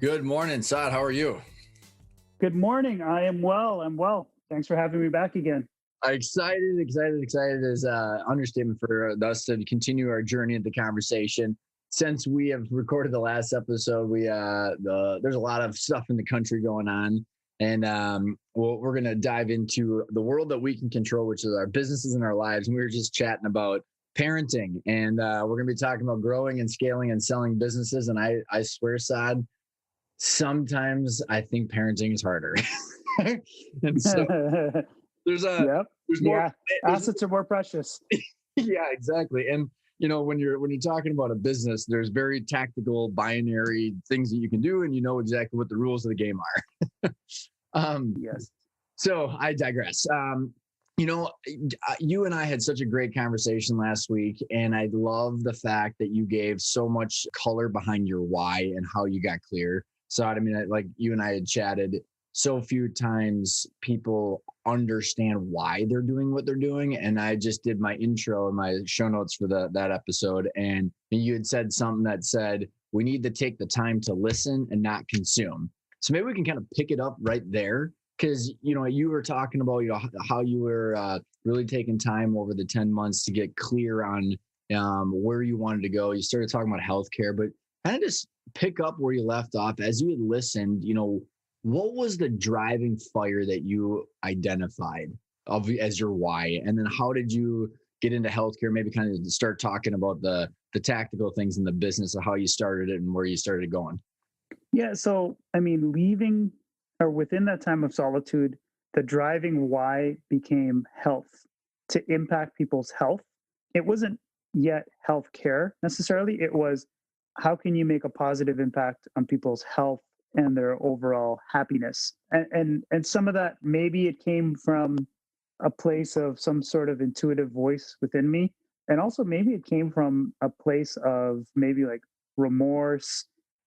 Good morning, Saud. How are you? Good morning. I am well. I'm well. Thanks for having me back again. Excited is understatement for us to continue our journey of the conversation. Since we have recorded the last episode, there's a lot of stuff in the country going on, and we're going to dive into the world that we can control, which is our businesses and our lives. And we were just chatting about parenting, and we're going to be talking about growing and scaling and selling businesses. And I swear, Saud, sometimes I think parenting is harder. And so there's a Yep. there's more Yeah. there's Assets are more precious. yeah, exactly. And when you're talking about a business, there's very tactical binary things that you can do, and you know exactly what the rules of the game are. um Yes. so I digress. You and I had such a great conversation last week, and I love the fact that you gave so much color behind your why and how you got clear. So, I mean, like you and I had chatted so few times people understand why they're doing what they're doing. And I just did my intro and my show notes for that episode. And you had said something that said, we need to take the time to listen and not consume. So maybe we can kind of pick it up right there, because you were talking about how you were really taking time over the 10 months to get clear on where you wanted to go. You started talking about healthcare, but kind of just pick up where you left off as you had listened. What was the driving fire that you identified as your why, and then how did you get into healthcare? Maybe kind of start talking about the tactical things in the business of how you started it and where you started going. Yeah. So, I mean, leaving or within that time of solitude, the driving why became health, to impact people's health. It wasn't yet healthcare necessarily. It was, how can you make a positive impact on people's health and their overall happiness? And some of that, maybe it came from a place of some sort of intuitive voice within me. And also maybe it came from a place of maybe like remorse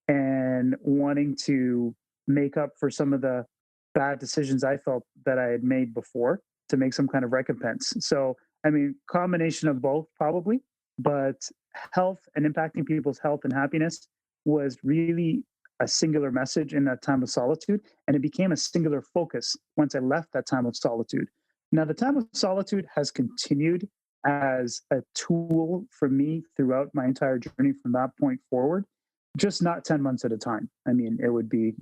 and wanting to make up for some of the bad decisions I felt that I had made before, to make some kind of recompense. So, I mean, combination of both probably, but health and impacting people's health and happiness was really a singular message in that time of solitude. And it became a singular focus once I left that time of solitude. Now, the time of solitude has continued as a tool for me throughout my entire journey from that point forward, just not 10 months at a time. I mean, it would be,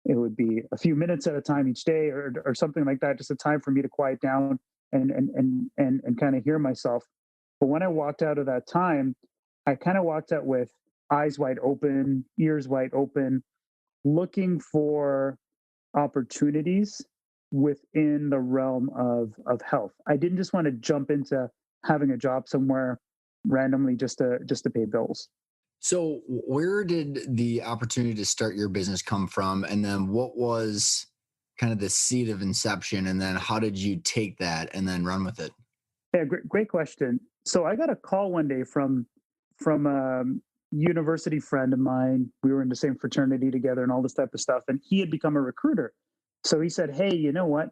it would be a few minutes at a time each day, or something like that, just a time for me to quiet down and kind of hear myself. But when I walked out of that time, I kind of walked out with eyes wide open, ears wide open, looking for opportunities within the realm of health. I didn't just want to jump into having a job somewhere randomly just to pay bills. So where did the opportunity to start your business come from? And then what was kind of the seed of inception? And then how did you take that and then run with it? Yeah, great question. So I got a call one day from a university friend of mine. We were in the same fraternity together and all this type of stuff, and he had become a recruiter. So he said, "Hey, you know what?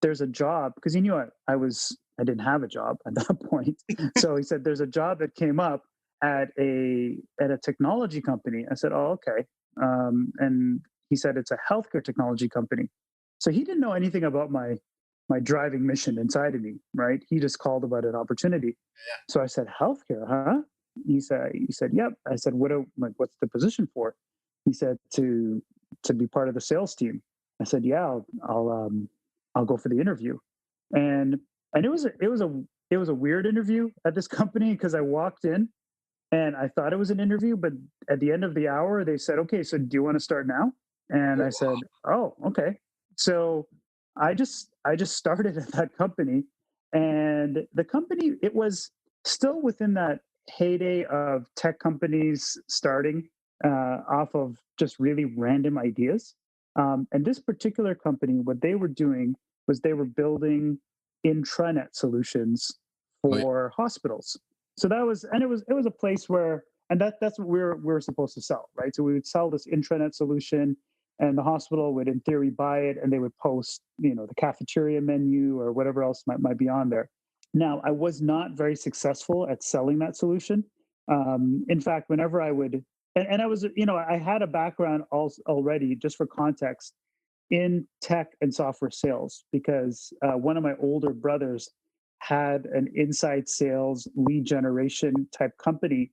There's a job," because he knew I didn't have a job at that point. So he said, "There's a job that came up at a technology company." I said, "Oh, okay." And he said it's a healthcare technology company. So he didn't know anything about my driving mission inside of me, right? He just called about an opportunity. So I said, "Healthcare, huh?" He said, "Yep." I said, what's the position for?" He said, to be part of the sales team. I said, "Yeah, I'll go for the interview." And it was a weird interview at this company, because I walked in and I thought it was an interview, but at the end of the hour, they said, "Okay, so do you want to start now?" And I said, "Oh, okay." So I just started at that company, and the company, it was still within that heyday of tech companies starting off of just really random ideas. And this particular company, what they were doing was they were building intranet solutions Oh, yeah. for hospitals. So that was, and it was a place where, and that's what we were supposed to sell, right? So we would sell this intranet solution, and the hospital would, in theory, buy it, and they would post, the cafeteria menu or whatever else might be on there. Now, I was not very successful at selling that solution. In fact, whenever I would And I was, I had a background also already, just for context, in tech and software sales, because one of my older brothers had an inside sales lead generation type company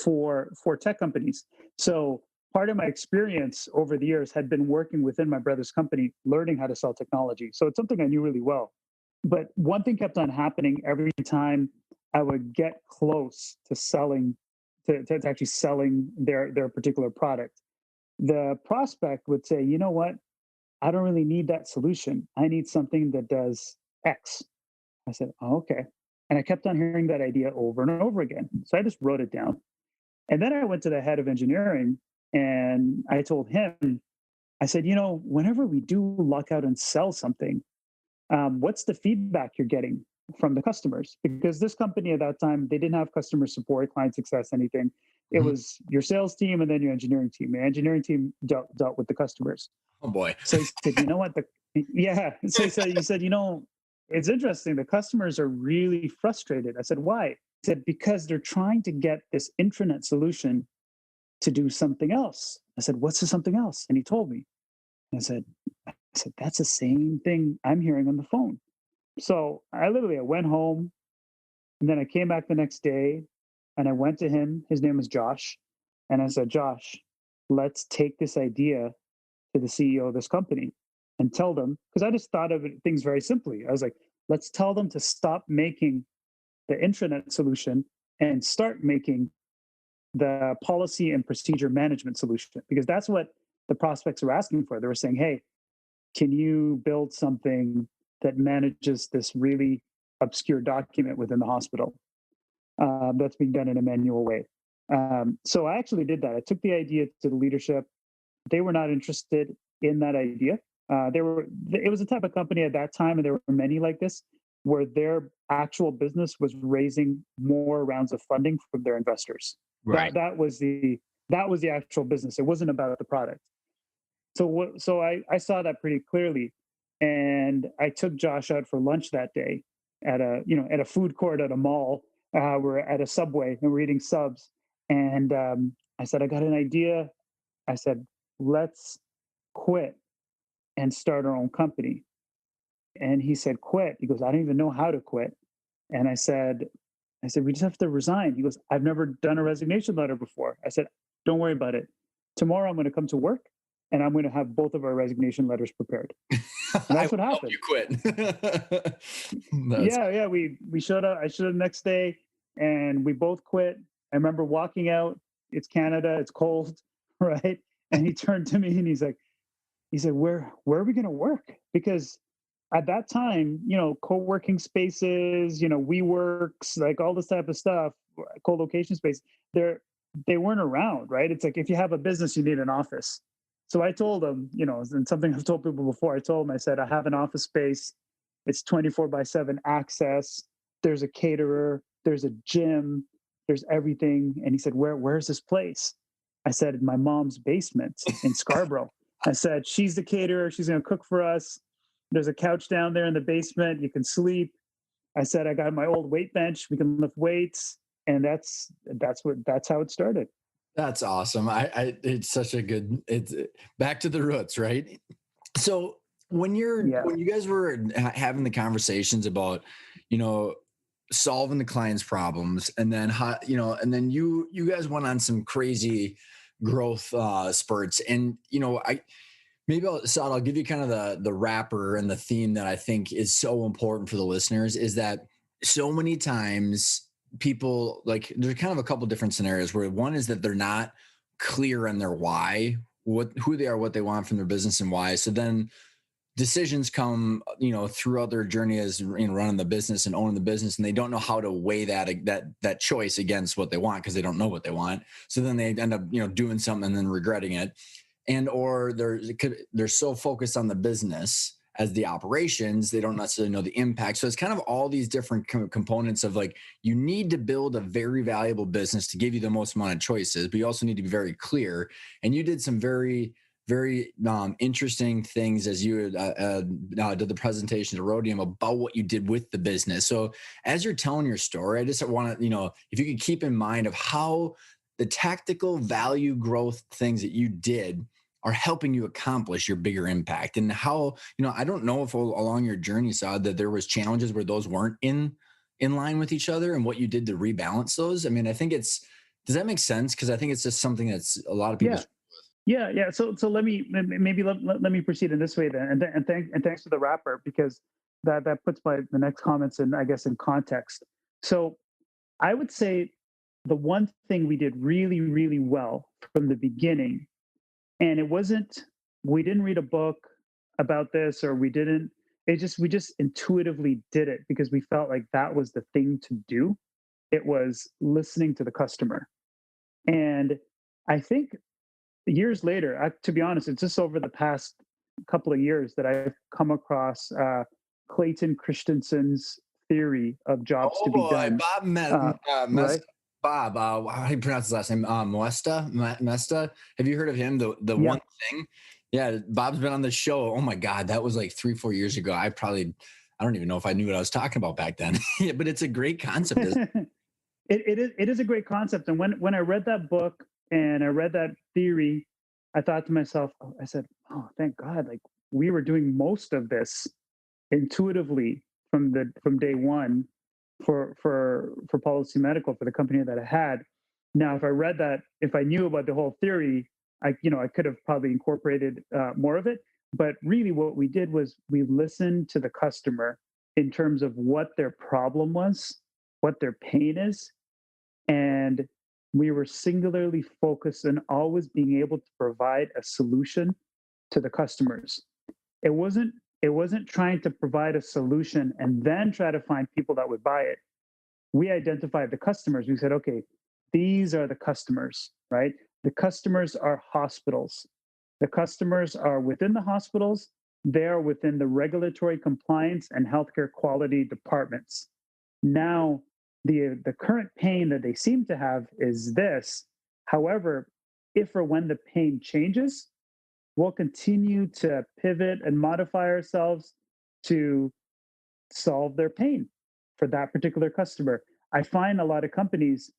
for tech companies. So part of my experience over the years had been working within my brother's company, learning how to sell technology. So it's something I knew really well. But one thing kept on happening every time I would get close to selling, to actually selling their particular product. The prospect would say, you know what? I don't really need that solution. I need something that does X. I said, oh, okay. And I kept on hearing that idea over and over again. So I just wrote it down. And then I went to the head of engineering and I told him, I said, whenever we do luck out and sell something, what's the feedback you're getting from the customers? Because this company at that time, they didn't have customer support, client success, anything. It was your sales team and then your engineering team. The engineering team dealt with the customers. Oh boy. So he said, you know what? So he said, it's interesting. The customers are really frustrated. I said, why? He said, because they're trying to get this intranet solution to do something else. I said, what's the something else? And he told me. And I said, that's the same thing I'm hearing on the phone. So I went home and then I came back the next day and I went to him. His name was Josh. And I said, Josh, let's take this idea to the CEO of this company and tell them, because I just thought of things very simply. I was like, let's tell them to stop making the intranet solution and start making the policy and procedure management solution, because that's what the prospects were asking for. They were saying, hey, can you build something that manages this really obscure document within the hospital that's being done in a manual way? So I actually did that. I took the idea to the leadership. They were not interested in that idea. It was a type of company at that time, and there were many like this, where their actual business was raising more rounds of funding from their investors. Right. That was the actual business. It wasn't about the product. So I saw that pretty clearly, and I took Josh out for lunch that day at a food court at a mall. We're at a Subway and we're eating subs, and I said, I got an idea. I said, let's quit and start our own company. And he said, quit. He goes, I don't even know how to quit. And I said, we just have to resign. He goes, I've never done a resignation letter before. I said, don't worry about it. Tomorrow I'm going to come to work and I'm going to have both of our resignation letters prepared. And that's what happened. You quit. Yeah. We showed up. I showed up the next day and we both quit. I remember walking out. It's Canada. It's cold, right? And he turned to me and he said, where are we going to work? Because at that time, co-working spaces, WeWorks, like all this type of stuff, co-location space, they weren't around, right? It's like, if you have a business, you need an office. So I told him, and something I've told people before, I said, I have an office space. It's 24/7 access. There's a caterer, there's a gym, there's everything. And he said, where's this place? I said, in my mom's basement in Scarborough. I said, she's the caterer. She's going to cook for us. There's a couch down there in the basement. You can sleep. I said, I got my old weight bench. We can lift weights. And that's how it started. That's awesome. It's such a good, it's back to the roots, right? So when you guys were having the conversations about, solving the client's problems, and then and then you guys went on some crazy growth spurts, and Saud, I'll give you kind of the wrapper and the theme that I think is so important for the listeners, is that so many times people, like, there's kind of a couple different scenarios where one is that they're not clear on their why, who they are, what they want from their business and why. So then decisions come, throughout their journey as running the business and owning the business, and they don't know how to weigh that choice against what they want, because they don't know what they want. So then they end up, doing something and then regretting it. Or they're so focused on the business as the operations, they don't necessarily know the impact. So it's kind of all these different components of, like, you need to build a very valuable business to give you the most amount of choices, but you also need to be very clear. And you did some very, very interesting things as you did the presentation to Rhodium about what you did with the business. So as you're telling your story, I just want to, if you could keep in mind of how the tactical value growth things that you did are helping you accomplish your bigger impact. And how, I don't know if along your journey saw that there was challenges where those weren't in line with each other and what you did to rebalance those. I mean, I think does that make sense? Because I think it's just something that's a lot of people. Yeah. Yeah. So let me maybe let me proceed in this way then, and thanks for the wrapper, because that puts the next comments in, I guess, in context. So I would say the one thing we did really, really well from the beginning, and it wasn't, we didn't read a book about this, or we just intuitively did it because we felt like that was the thing to do. It was listening to the customer. And I think years later, to be honest, it's just over the past couple of years that I've come across Clayton Christensen's theory of jobs Oh to be boy, done. Right? Bob, how do you pronounce his last name? Mesta. Have you heard of him? The Yeah. one thing. Yeah, Bob's been on the show. Oh my God, that was like 3-4 years ago. I don't even know if I knew what I was talking about back then. Yeah, but it's a great concept. It is a great concept. And when I read that book and I read that theory, I thought to myself, I said, oh, thank God, like we were doing most of this intuitively from day one for PolicyMedical, for the company that I had. Now, if I knew about the whole theory, I could have probably incorporated more of it. But really, what we did was we listened to the customer in terms of what their problem was, what their pain is, and we were singularly focused on always being able to provide a solution to the customers. It wasn't it wasn't trying to provide a solution and then try to find people that would buy it. We identified the customers. We said, okay, these are the customers, right? The customers are hospitals. The customers are within the hospitals. They're within the regulatory compliance and healthcare quality departments. Now, the current pain that they seem to have is this. However, if or when the pain changes, we'll continue to pivot and modify ourselves to solve their pain for that particular customer. I find a lot of companies,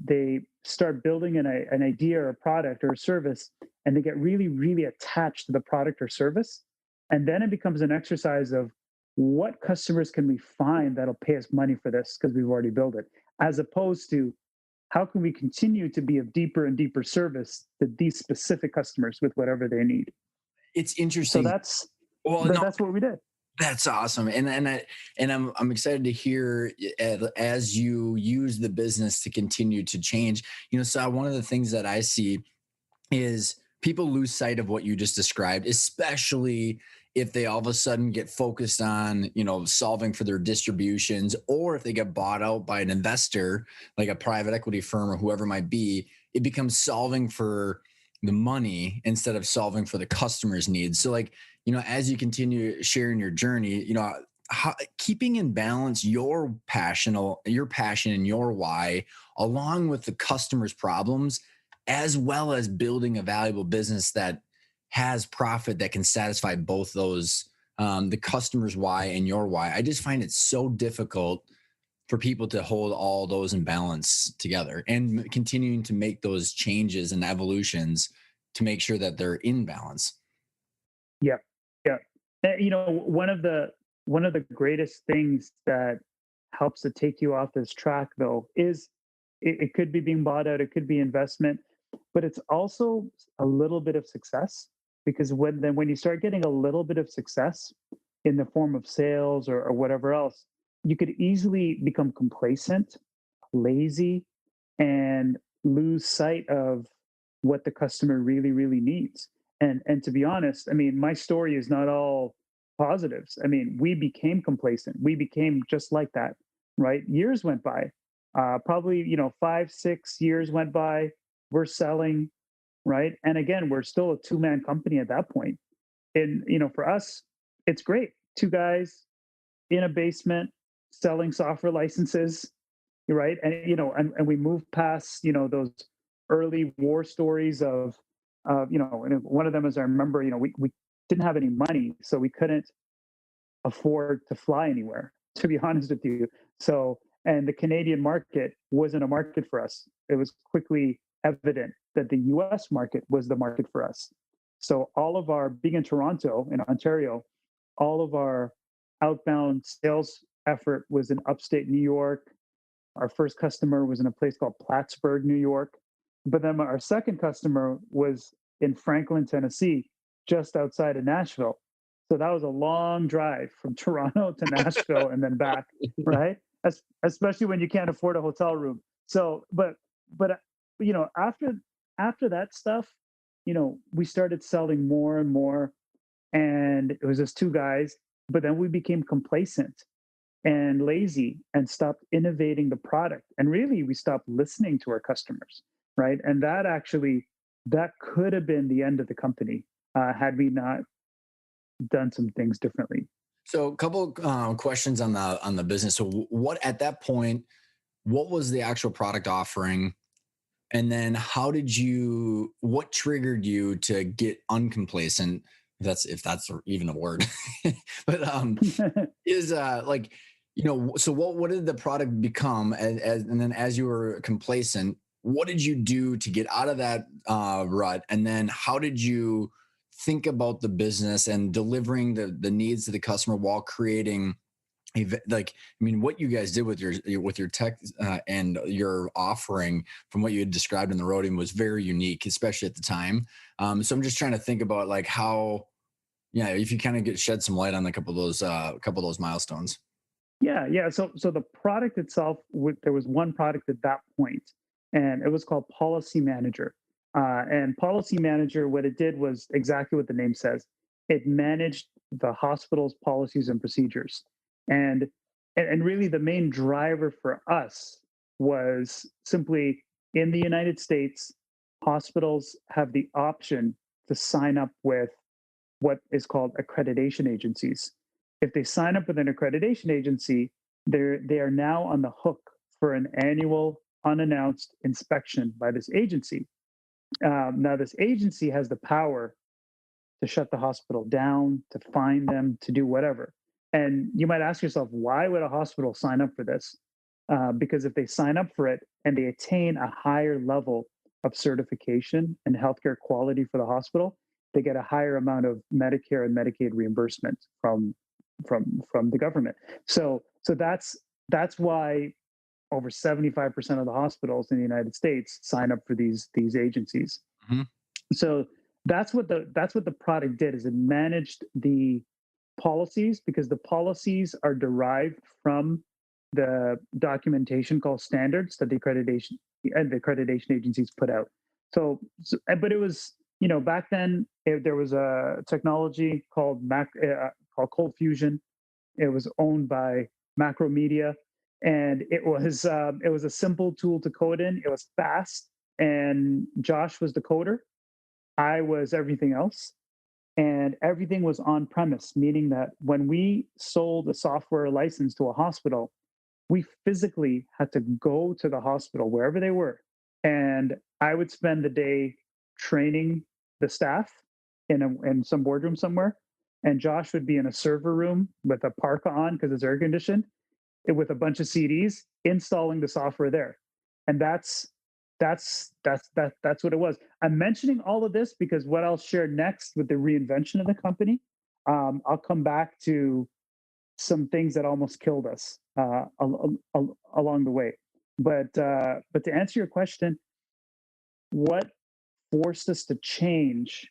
they start building an idea or a product or a service, and they get really, really attached to the product or service. And then it becomes an exercise of what customers can we find that'll pay us money for this because we've already built it, as opposed to how can we continue to be of deeper and deeper service to these specific customers with whatever they need. It's So interesting. that's Well, no, that's what we did. that's awesome, and I'm excited to hear as you use the business to continue to change. So one of the things that I see is people lose sight of what you just described, especially if they all of a sudden get focused on, solving for their distributions, or if they get bought out by an investor, like a private equity firm or whoever it might be, it becomes solving for the money instead of solving for the customer's needs. So like, as you continue sharing your journey, keeping in balance your passion and your why, along with the customer's problems, as well as building a valuable business that has profit that can satisfy both those, the customer's why and your why. I just find it so difficult for people to hold all those in balance together and continuing to make those changes and evolutions to make sure that they're in balance. Yeah, yeah. One of the greatest things that helps to take you off this track, though, is it could be being bought out, it could be investment, but it's also a little bit of success, because when you start getting a little bit of success in the form of sales or whatever else, you could easily become complacent, lazy, and lose sight of what the customer really, really needs. And to be honest, I mean, my story is not all positives. I mean, we became complacent. We became just like that, right? Years went by. Probably, 5, 6 years went by. We're selling, right? And again, we're still a two-man company at that point. And for us, it's great. Two guys in a basement selling software licenses, right? And we moved past those early war stories of and one of them is, I remember, we didn't have any money, so we couldn't afford to fly anywhere, to be honest with you. So, and the Canadian market wasn't a market for us. It was quickly evident that the US market was the market for us. So all of our, being in Toronto, in Ontario, all of our outbound sales effort was in upstate New York. Our first customer was in a place called Plattsburgh, New York. But then our second customer was in Franklin, Tennessee, just outside of Nashville. So that was a long drive from Toronto to Nashville and then back, right? Especially when you can't afford a hotel room. So, but after that stuff, we started selling more and more, and it was just two guys. But then we became complacent and lazy and stopped innovating the product, and really we stopped listening to our customers, right? And that could have been the end of the company had we not done some things differently. So a couple questions on the business. So what at that point, what was the actual product offering? And then what triggered you to get uncomplacent? If that's even a word. But is like, so what did the product become and then as you were complacent, what did you do to get out of that rut? And then how did you think about the business and delivering the needs to the customer while creating what you guys did with your tech and your offering from what you had described in the roading was very unique, especially at the time. So I'm just trying to think about like how, if you kind of shed some light on a couple of those milestones. Yeah. So the product itself, there was one product at that point, and it was called Policy Manager. And Policy Manager, what it did was exactly what the name says. It managed the hospital's policies and procedures. And and really the main driver for us was simply, in the United States, hospitals have the option to sign up with what is called accreditation agencies. If they sign up with an accreditation agency, they are now on the hook for an annual unannounced inspection by this agency. Now, this agency has the power to shut the hospital down, to fine them, to do whatever. And you might ask yourself, why would a hospital sign up for this? Because if they sign up for it and they attain a higher level of certification and healthcare quality for the hospital, they get a higher amount of Medicare and Medicaid reimbursement from the government. So that's why over 75% of the hospitals in the United States sign up for these agencies. Mhm. So that's what the product did, is it managed the policies, because the policies are derived from the documentation called standards that the accreditation agencies put out. But it was, back then there was a technology called Cold Fusion. It was owned by Macromedia, and it was a simple tool to code in. It was fast, and Josh was the coder. I was everything else. And everything was on premise, meaning that when we sold a software license to a hospital, we physically had to go to the hospital wherever they were. And I would spend the day training the staff in some boardroom somewhere. And Josh would be in a server room with a parka on because it's air conditioned, with a bunch of CDs, installing the software there. And that's what it was. I'm mentioning all of this because what I'll share next with the reinvention of the company, I'll come back to some things that almost killed us along the way. But to answer your question, what forced us to change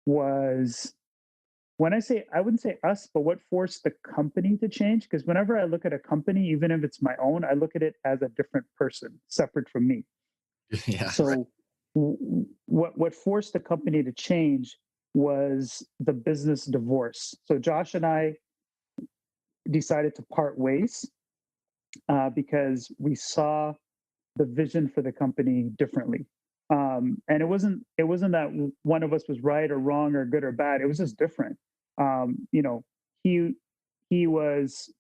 was, when I wouldn't say us, but what forced the company to change. Because whenever I look at a company, even if it's my own, I look at it as a different person, separate from me. Yeah. Right. So what forced the company to change was the business divorce. So Josh and I decided to part ways because we saw the vision for the company differently. And it wasn't that one of us was right or wrong or good or bad. It was just different. He he was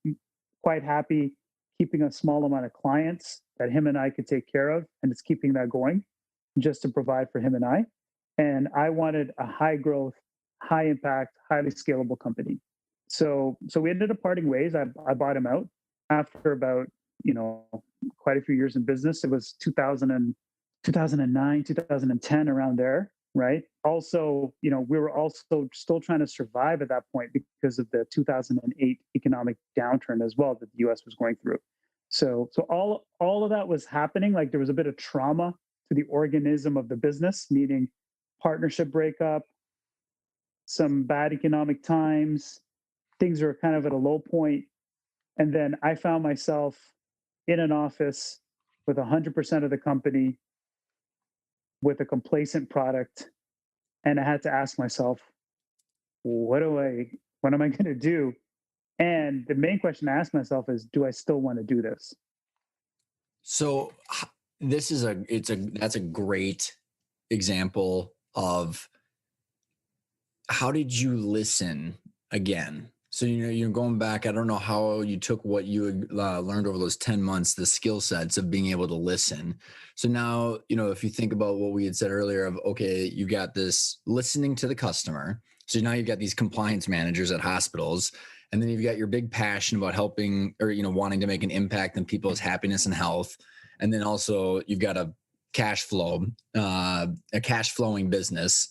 quite happy keeping a small amount of clients that him and I could take care of, and it's keeping that going just to provide for him and I. And I wanted a high growth, high impact, highly scalable company. So we ended up parting ways. I bought him out after about, quite a few years in business. It was 2000 2009, 2010, around there, right? Also, we were also still trying to survive at that point because of the 2008 economic downturn as well that the US was going through. So all of that was happening. Like there was a bit of trauma to the organism of the business, meaning partnership breakup, some bad economic times, things are kind of at a low point. And then I found myself in an office with 100% of the company with a complacent product. And I had to ask myself, what am I going to do? And the main question I asked myself is, do I still want to do this? So this is that's a great example of how did you listen again? So, you're going back. I don't know how you took what you learned over those 10 months, the skill sets of being able to listen. So now, if you think about what we had said earlier of, okay, you got this listening to the customer. So now you've got these compliance managers at hospitals, and then you've got your big passion about helping or, wanting to make an impact on people's happiness and health. And then also you've got a cash flowing business.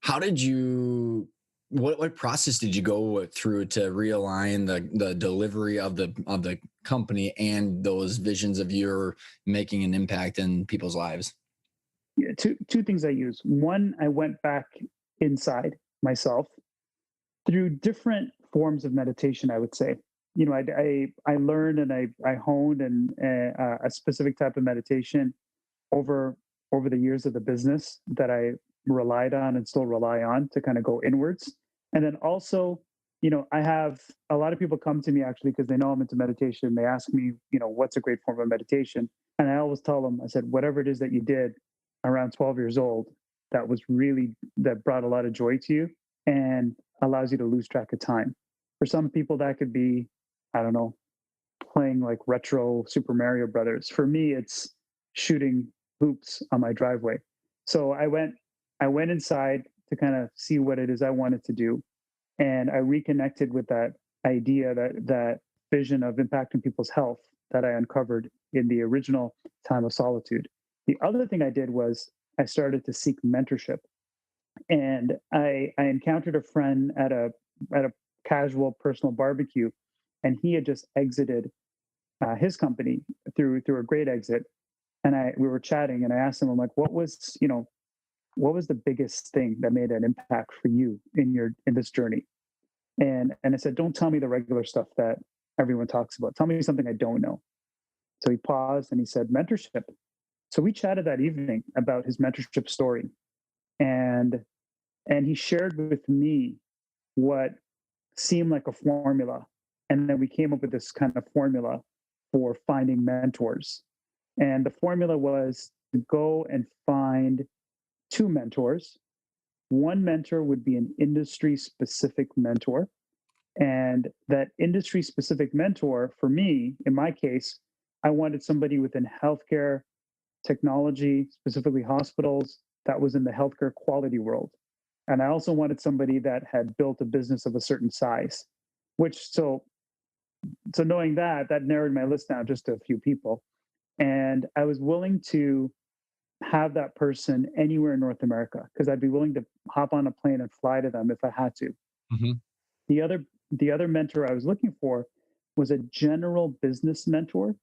How did you what process did you go through to realign the delivery of the company and those visions of your making an impact in people's lives? Yeah, two things I use. One, I went back inside myself through different forms of meditation, I would say. I learned and I honed a specific type of meditation over over the years of the business that I relied on and still rely on to kind of go inwards. And then also, I have a lot of people come to me actually because they know I'm into meditation. They ask me, what's a great form of meditation? And I always tell them, I said, whatever it is that you did around 12 years old, that brought a lot of joy to you and allows you to lose track of time. For some people, that could be, I don't know, playing like retro Super Mario Brothers. For me, it's shooting hoops on my driveway. So I went inside to kind of see what it is I wanted to do, and I reconnected with that idea, that vision of impacting people's health that I uncovered in the original time of solitude. The other thing I did was I started to seek mentorship, and I encountered a friend at a casual personal barbecue, and he had just exited his company through a great exit. And we were chatting, and I asked him, I'm like, what was the biggest thing that made an impact for you in this journey? And I said, don't tell me the regular stuff that everyone talks about. Tell me something I don't know. So he paused and he said, mentorship. So we chatted that evening about his mentorship story. And he shared with me what seemed like a formula. And then we came up with this kind of formula for finding mentors. And the formula was to go and find two mentors. One mentor would be an industry specific mentor. And that industry specific mentor, for me, in my case, I wanted somebody within healthcare, technology, specifically hospitals, that was in the healthcare quality world. And I also wanted somebody that had built a business of a certain size, which so knowing that narrowed my list down just to a few people. And I was willing to have that person anywhere in North America because I'd be willing to hop on a plane and fly to them if I had to. Mm-hmm. The other mentor I was looking for was a general business mentor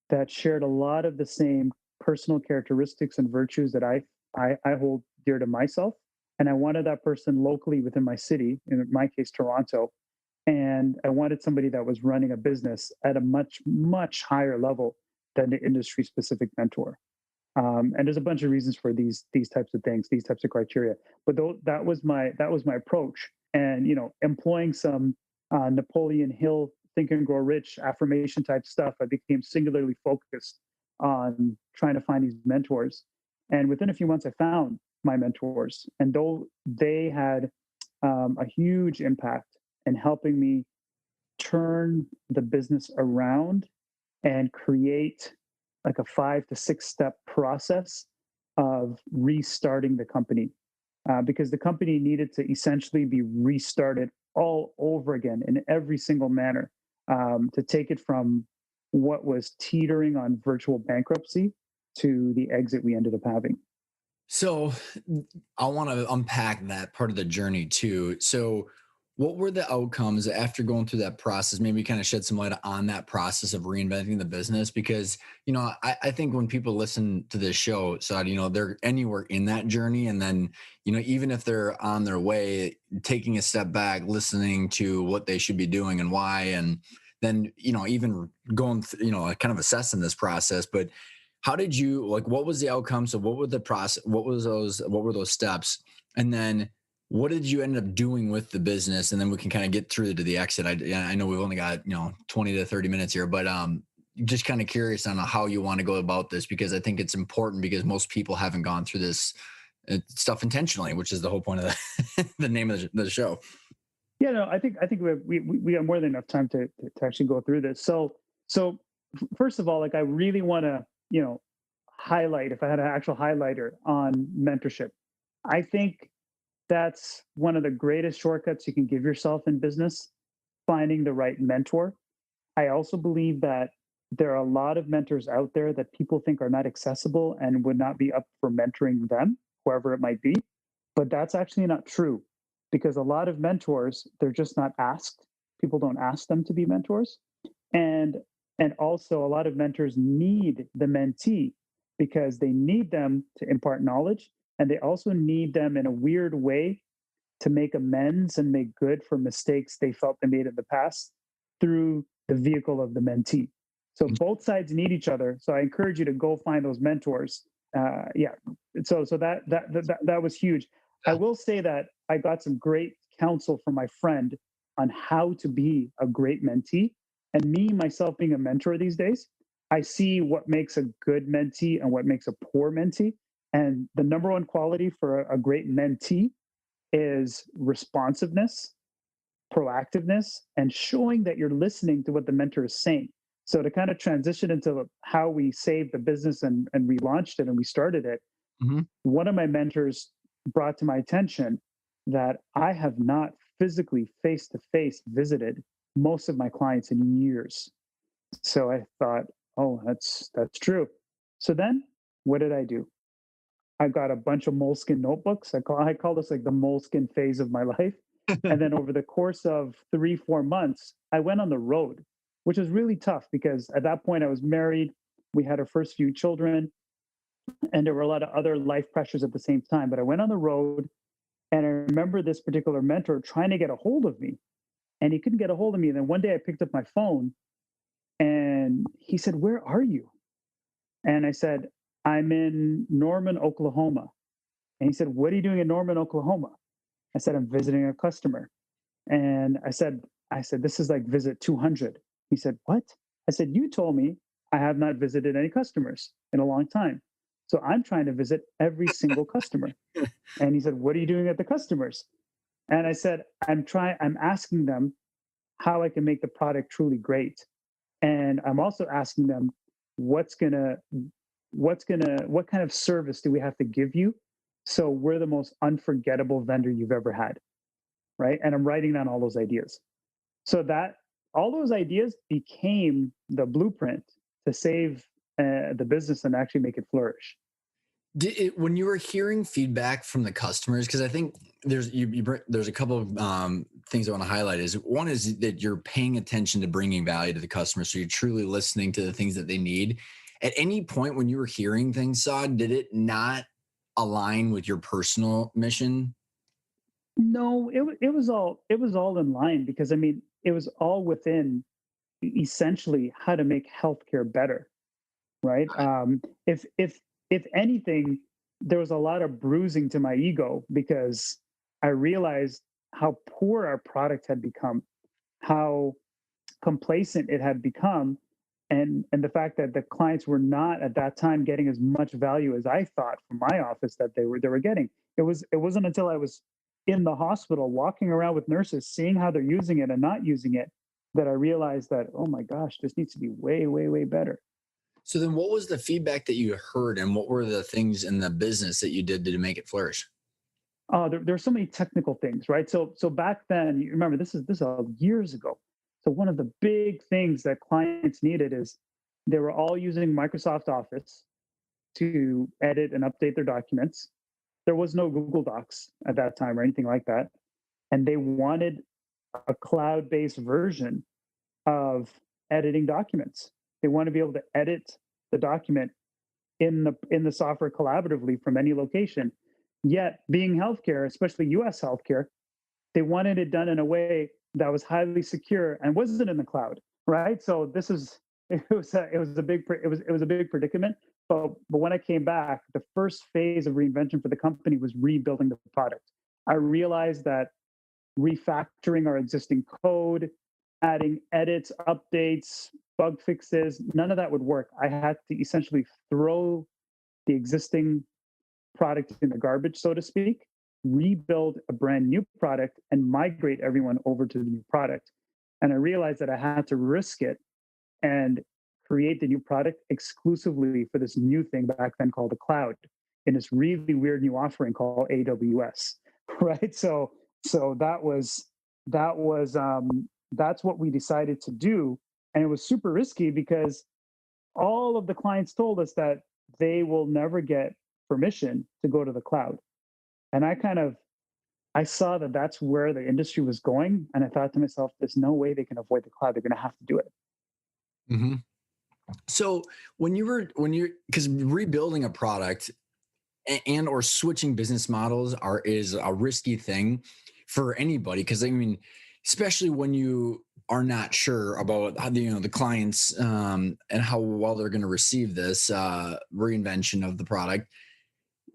that shared a lot of the same personal characteristics and virtues that I hold dear to myself. And I wanted that person locally within my city, in my case, Toronto. And I wanted somebody that was running a business at a much, much higher level than the industry specific mentor. And there's a bunch of reasons for these types of things, these types of criteria. But that was my approach. And employing some Napoleon Hill Think and Grow Rich affirmation type stuff, I became singularly focused on trying to find these mentors. And within a few months, I found my mentors, and though they had a huge impact in helping me turn the business around and create like a 5 to 6 step process of restarting the company because the company needed to essentially be restarted all over again in every single manner to take it from what was teetering on virtual bankruptcy to the exit we ended up having. So I want to unpack that part of the journey too. So what were the outcomes after going through that process? Maybe kind of shed some light on that process of reinventing the business because, I think when people listen to this show, so, they're anywhere in that journey. And then, even if they're on their way, taking a step back, listening to what they should be doing and why, and then, even going, kind of assessing this process. But how did you like what was the outcome? So what were the process, what were those steps? And then what did you end up doing with the business? And then we can kind of get through to the exit. I know we've only got 20 to 30 minutes here, but just kind of curious on how you want to go about this because I think it's important because most people haven't gone through this stuff intentionally, which is the whole point of the name of the show. Yeah, no, I think we have more than enough time to actually go through this. So first of all, like I really want to highlight, if I had an actual highlighter on mentorship, I think that's one of the greatest shortcuts you can give yourself in business, finding the right mentor. I also believe that there are a lot of mentors out there that people think are not accessible and would not be up for mentoring them, whoever it might be. But that's actually not true because a lot of mentors, they're just not asked. People don't ask them to be mentors. And and also a lot of mentors need the mentee because they need them to impart knowledge and they also need them in a weird way to make amends and make good for mistakes they felt they made in the past through the vehicle of the mentee. So both sides need each other. So I encourage you to go find those mentors. Yeah. So that was huge. I will say that I got some great counsel from my friend on how to be a great mentee. And me myself being a mentor these days, I see what makes a good mentee and what makes a poor mentee. And the number one quality for a great mentee is responsiveness, proactiveness, and showing that you're listening to what the mentor is saying. So to kind of transition into how we saved the business and we launched it and we started it, Mhm. one of my mentors brought to my attention that I have not physically face to face visited most of my clients in years. So I thought, oh, that's true. So then what did I do? I got a bunch of moleskin notebooks. I call this like the moleskin phase of my life. And then over the course of 3, 4 months, I went on the road, which was really tough because at that point I was married. We had our first few children, and there were a lot of other life pressures at the same time. But I went on the road, and I remember this particular mentor trying to get a hold of me, and he couldn't get a hold of me. And then one day I picked up my phone, and he said, "Where are you?" And I said, "I'm in Norman, Oklahoma." And he said, "What are you doing in Norman, Oklahoma?" I said, "I'm visiting a customer." And I said, "This is like visit 200." He said, "What?" I said, "You told me I have not visited any customers in a long time. So I'm trying to visit every single customer." And he said, "What are you doing at the customers?" And I said, I'm asking them how I can make the product truly great. And I'm also asking them what's gonna what kind of service do we have to give you so we're the most unforgettable vendor you've ever had, right? And I'm writing down all those ideas. So that all those ideas became the blueprint to save the business and actually make it flourish. When you were hearing feedback from the customers, because I think there's a couple of things I want to highlight. Is one is that you're paying attention to bringing value to the customer, so you're truly listening to the things that they need. At any point when you were hearing things, Saud, did it not align with your personal mission? No, it was all in line because I mean it was all within essentially how to make healthcare better, right? If anything, there was a lot of bruising to my ego because I realized how poor our product had become, how complacent it had become, and the fact that the clients were not at that time getting as much value as I thought from my office that they were getting. It wasn't until I was in the hospital walking around with nurses seeing how they're using it and not using it that I realized that, oh my gosh, this needs to be way way way better. So then, what was the feedback that you heard, and what were the things in the business that you did to make it flourish? There are so many technical things, right? So back then, you remember this is years ago. So one of the big things that clients needed is they were all using Microsoft Office, to edit and update their documents. There was no Google Docs at that time or anything like that. And they wanted a cloud based version of editing documents. They want to be able to edit the document in the software collaboratively from any location. Yet, being healthcare, especially US healthcare, they wanted it done in a way that was highly secure and wasn't in the cloud, right? So this is it was a big predicament. But when I came back, the first phase of reinvention for the company was rebuilding the product. I realized that refactoring our existing code, adding edits, updates, bug fixes, none of that would work. I had to essentially throw the existing product in the garbage, so to speak, rebuild a brand new product and migrate everyone over to the new product. And I realized that I had to risk it and create the new product exclusively for this new thing back then called the cloud in this really weird new offering called AWS. Right. So that's what we decided to do. And it was super risky because all of the clients told us that they will never get permission to go to the cloud. And I saw that that's where the industry was going. And I thought to myself, there's no way they can avoid the cloud. They're going to have to do it. Mm-hmm. So when you're because rebuilding a product and or switching business models is a risky thing for anybody, because I mean, especially when you are not sure about how the clients and how well they're going to receive this reinvention of the product.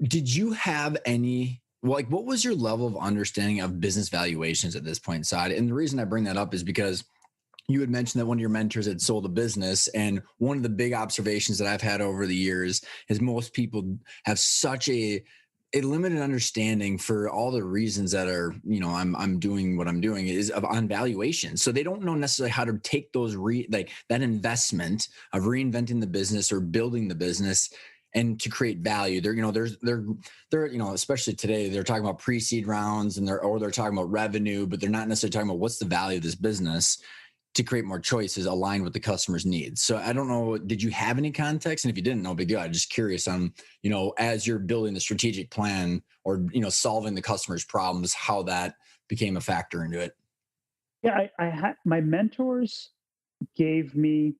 Did you have any, like, what was your level of understanding of business valuations at this point, Saud? And the reason I bring that up is because you had mentioned that one of your mentors had sold a business. And one of the big observations that I've had over the years is most people have such a limited understanding for all the reasons that are, I'm doing what I'm doing is on valuation. So they don't know necessarily how to take those like that investment of reinventing the business or building the business and to create value. They're especially today, they're talking about pre-seed rounds and they're talking about revenue, but they're not necessarily talking about what's the value of this business to create more choices aligned with the customer's needs. So I don't know, did you have any context? And if you didn't, no big deal. I'm just curious on, as you're building the strategic plan or, solving the customer's problems, how that became a factor into it. Yeah, I had my mentors gave me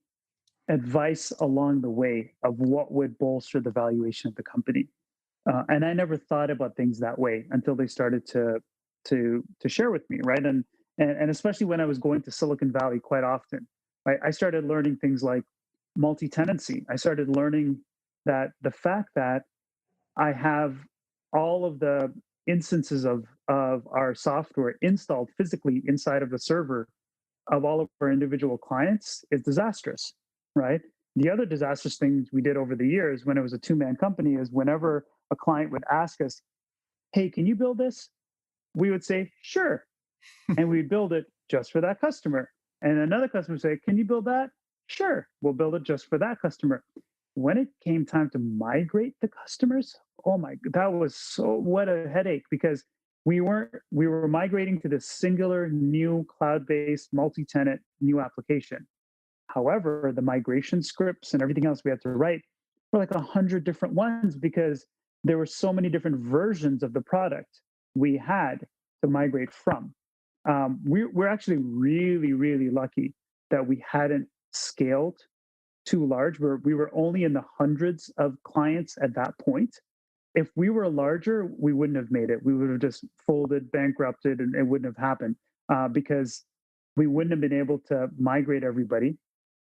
advice along the way of what would bolster the valuation of the company. And I never thought about things that way until they started to share with me, right? And especially when I was going to Silicon Valley quite often, right? I started learning things like multi-tenancy. I started learning that the fact that I have all of the instances of our software installed physically inside of the server of all of our individual clients is disastrous, right? The other disastrous things we did over the years when it was a two-man company is whenever a client would ask us, hey, can you build this? We would say, sure. And we'd build it just for that customer. And another customer would say, can you build that? Sure, we'll build it just for that customer. When it came time to migrate the customers, oh my, that was what a headache because we were migrating to this singular new cloud-based multi-tenant new application. However, the migration scripts and everything else we had to write were like 100 different ones because there were so many different versions of the product we had to migrate from. We're actually really, really lucky that we hadn't scaled too large. We were only in the hundreds of clients at that point. If we were larger, we wouldn't have made it. We would have just folded, bankrupted, and it wouldn't have happened because we wouldn't have been able to migrate everybody.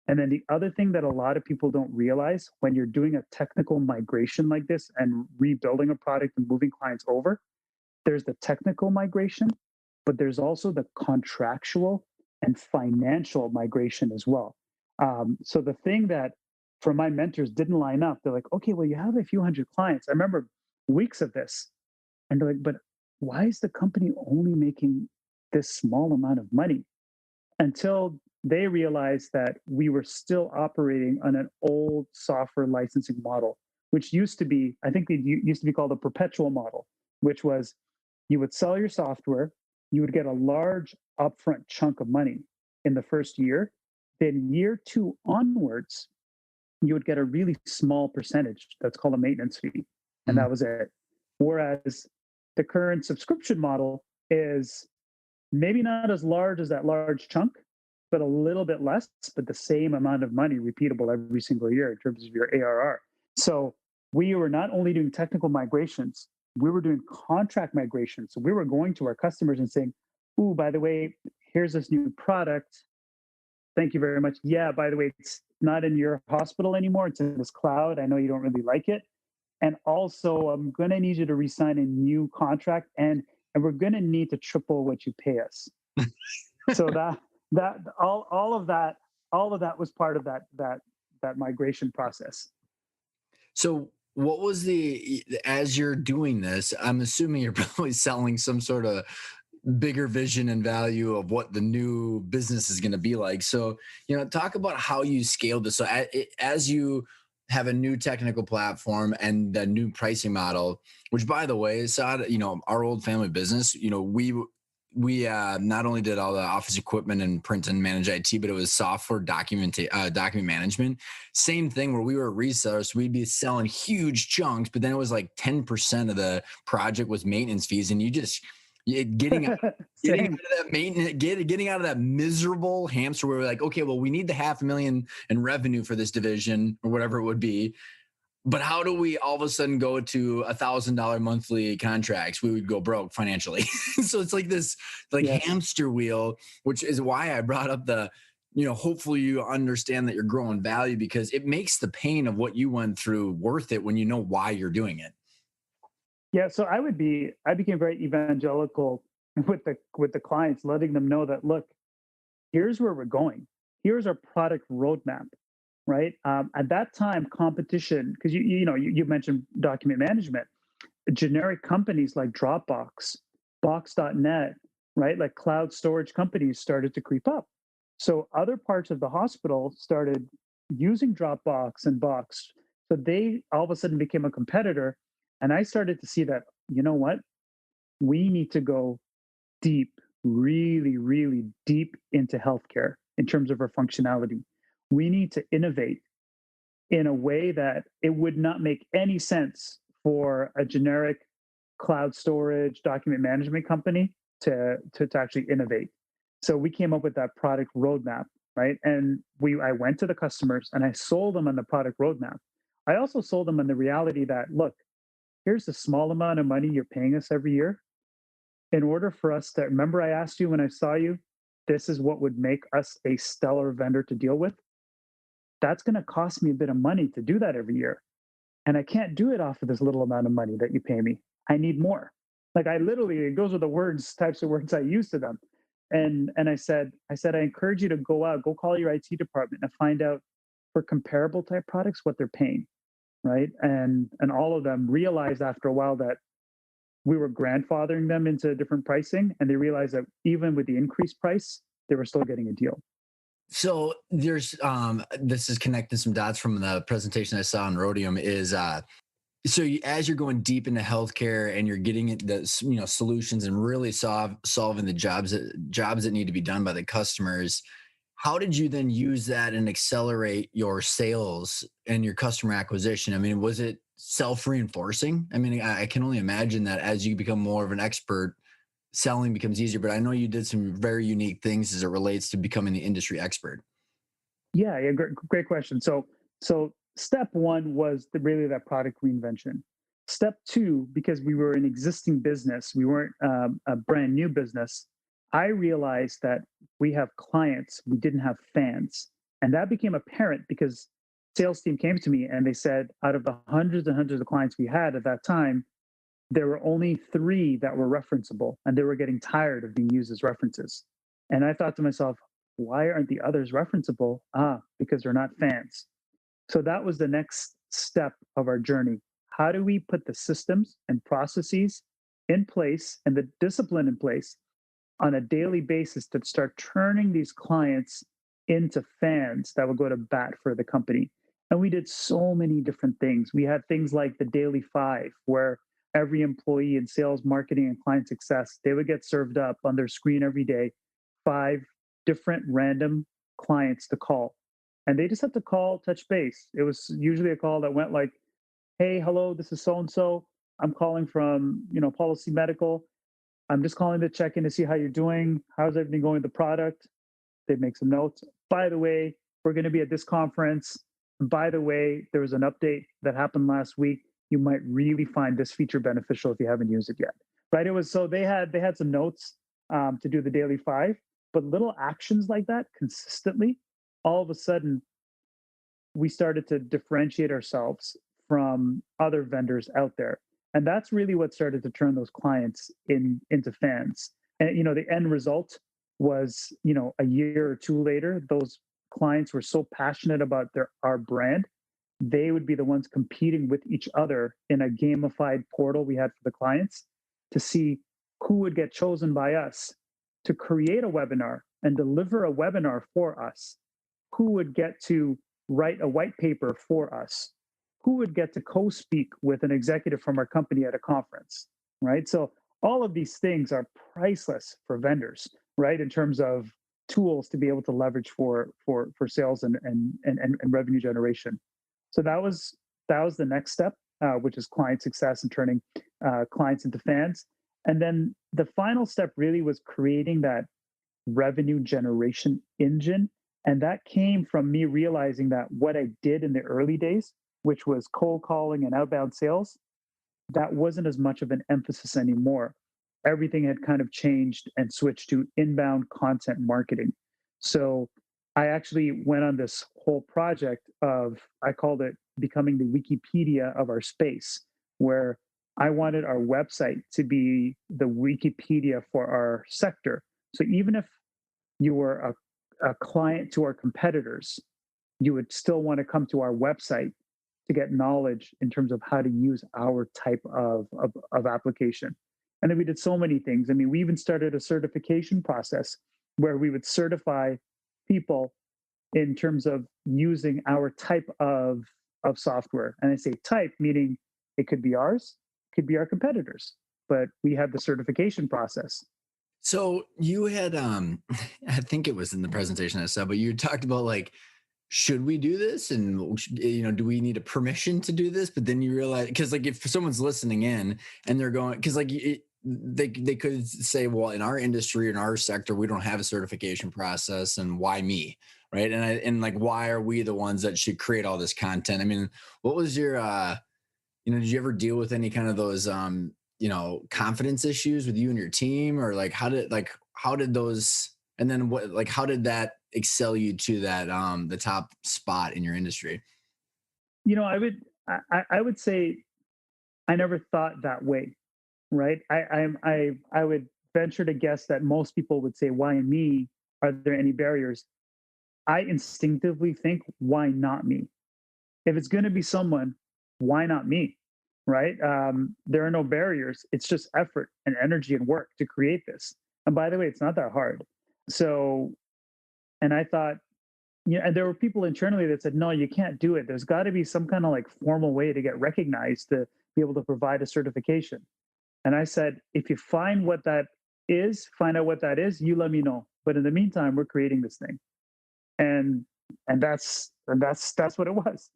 And then the other thing that a lot of people don't realize when you're doing a technical migration like this and rebuilding a product and moving clients over, there's the technical migration, but there's also the contractual and financial migration as well. So the thing that for my mentors didn't line up, they're like, okay, well, you have a few hundred clients. I remember weeks of this. And they're like, but why is the company only making this small amount of money? Until they realized that we were still operating on an old software licensing model, which used to be, I think it used to be called a perpetual model, which was you would sell your software, you would get a large upfront chunk of money in the first year. Then year two onwards, you would get a really small percentage that's called a maintenance fee, and Mm. that was it. Whereas the current subscription model is maybe not as large as that large chunk, but a little bit less, but the same amount of money repeatable every single year in terms of your ARR. So we were not only doing technical migrations, we were doing contract migrations. So we were going to our customers and saying, "Ooh, by the way, here's this new product. Thank you very much. Yeah, by the way, it's not in your hospital anymore. It's in this cloud. I know you don't really like it. And also, I'm going to need you to resign a new contract, and we're going to need to triple what you pay us." So that all of that was part of that migration process. So what was as you're doing this, I'm assuming you're probably selling some sort of bigger vision and value of what the new business is going to be like. So, talk about how you scaled this. So as you have a new technical platform and the new pricing model, which by the way, Saud, our old family business, we not only did all the office equipment and print and manage IT, but it was software document management. Same thing where we were resellers. So we'd be selling huge chunks, but then it was like 10% of the project was maintenance fees. And getting out, getting out Same. of that maintenance, getting out of that miserable hamster where we're like, okay, well, we need the 500,000 in revenue for this division or whatever it would be. But how do we all of a sudden go to $1,000 monthly contracts? We would go broke financially. So it's like this Yes. hamster wheel, which is why I brought up hopefully you understand that you're growing value, because it makes the pain of what you went through worth it when you know why you're doing it. Yeah. So I became very evangelical with the clients, letting them know that, look, here's where we're going. Here's our product roadmap, right? At that time, competition, because you mentioned document management, generic companies like Dropbox, Box.net, right? Like cloud storage companies started to creep up. So other parts of the hospital started using Dropbox and Box. So they all of a sudden became a competitor. And I started to see that, you know what? We need to go deep, really, really deep into healthcare in terms of our functionality. We need to innovate in a way that it would not make any sense for a generic cloud storage document management company to actually innovate. So we came up with that product roadmap, right? And I went to the customers and I sold them on the product roadmap. I also sold them on the reality that, look, here's the small amount of money you're paying us every year. In order for us to remember, I asked you when I saw you, this is what would make us a stellar vendor to deal with. That's going to cost me a bit of money to do that every year. And I can't do it off of this little amount of money that you pay me. I need more. Like I literally, those are the types of words I use to them. And I encourage you to go out, go call your IT department and find out for comparable type products what they're paying. Right. And all of them realized after a while that we were grandfathering them into different pricing, and they realized that even with the increased price, they were still getting a deal. So there's this is connecting some dots from the presentation I saw on Rhodium is as you're going deep into healthcare and you're getting the solutions and really solving the jobs that need to be done by the customers, how did you then use that and accelerate your sales and your customer acquisition? I mean, was it self-reinforcing? I mean, I can only imagine that as you become more of an expert, selling becomes easier, but I know you did some very unique things as it relates to becoming the industry expert. Yeah, great question. So step one was really that product reinvention. Step two, because we were an existing business, we weren't a brand new business. I realized that we have clients, we didn't have fans, and that became apparent because sales team came to me and they said, out of the hundreds and hundreds of clients we had at that time, there were only 3 that were referenceable, and they were getting tired of being used as references. And I thought to myself, why aren't the others referenceable? Because they're not fans. So that was the next step of our journey. How do we put the systems and processes in place and the discipline in place on a daily basis to start turning these clients into fans that would go to bat for the company? And we did so many different things. We had things like the Daily Five, where every employee in sales, marketing, and client success, they would get served up on their screen every day 5 different random clients to call. and they just had to call, touch base. It was usually a call that went like, "Hey, hello, this is so and so. I'm calling from, PolicyMedical. I'm just calling to check in to see how you're doing. How's everything going with the product?" They'd make some notes. "By the way, we're going to be at this conference. By the way, there was an update that happened last week. You might really find this feature beneficial if you haven't used it yet." Right? It was so they had some notes to do the daily five, but little actions like that consistently, all of a sudden we started to differentiate ourselves from other vendors out there. And that's really what started to turn those clients into fans. And the end result was, a year or two later, those clients were so passionate about our brand, they would be the ones competing with each other in a gamified portal we had for the clients to see who would get chosen by us to create a webinar and deliver a webinar for us, who would get to write a white paper for us, who would get to co-speak with an executive from our company at a conference, right? So all of these things are priceless for vendors, right? In terms of tools to be able to leverage for sales and revenue generation. So that was the next step, which is client success and turning clients into fans. And then the final step really was creating that revenue generation engine. And that came from me realizing that what I did in the early days, which was cold calling and outbound sales, that wasn't as much of an emphasis anymore. Everything had kind of changed and switched to inbound content marketing. So I actually went on this whole project of, I called it becoming the Wikipedia of our space, where I wanted our website to be the Wikipedia for our sector. So even if you were a client to our competitors, you would still want to come to our website to get knowledge in terms of how to use our type of application. And then we did so many things. I mean, we even started a certification process where we would certify people in terms of using our type of software. And I say type, meaning it could be ours, could be our competitors, but we had the certification process. So you had I think it was in the presentation I saw, but you talked about like, should we do this? And do we need a permission to do this? But then you realize, because like if someone's listening in and they're going, because like they could say, well, in our industry, in our sector, we don't have a certification process, and why me? Right. And like, why are we the ones that should create all this content? I mean, what was your did you ever deal with any kind of those confidence issues with you and your team, or like how did those, and then what, like how did that excel you to that the top spot in your industry? I would say I never thought that way, right? I would venture to guess that most people would say, "Why me? Are there any barriers?" I instinctively think, "Why not me? If it's going to be someone, why not me?" Right? There are no barriers. It's just effort and energy and work to create this. And by the way, it's not that hard. So, and I thought, and there were people internally that said, "No, you can't do it. There's got to be some kind of like formal way to get recognized to be able to provide a certification." And I said, "If you find out what that is, you let me know. But in the meantime, we're creating this thing." And that's what it was.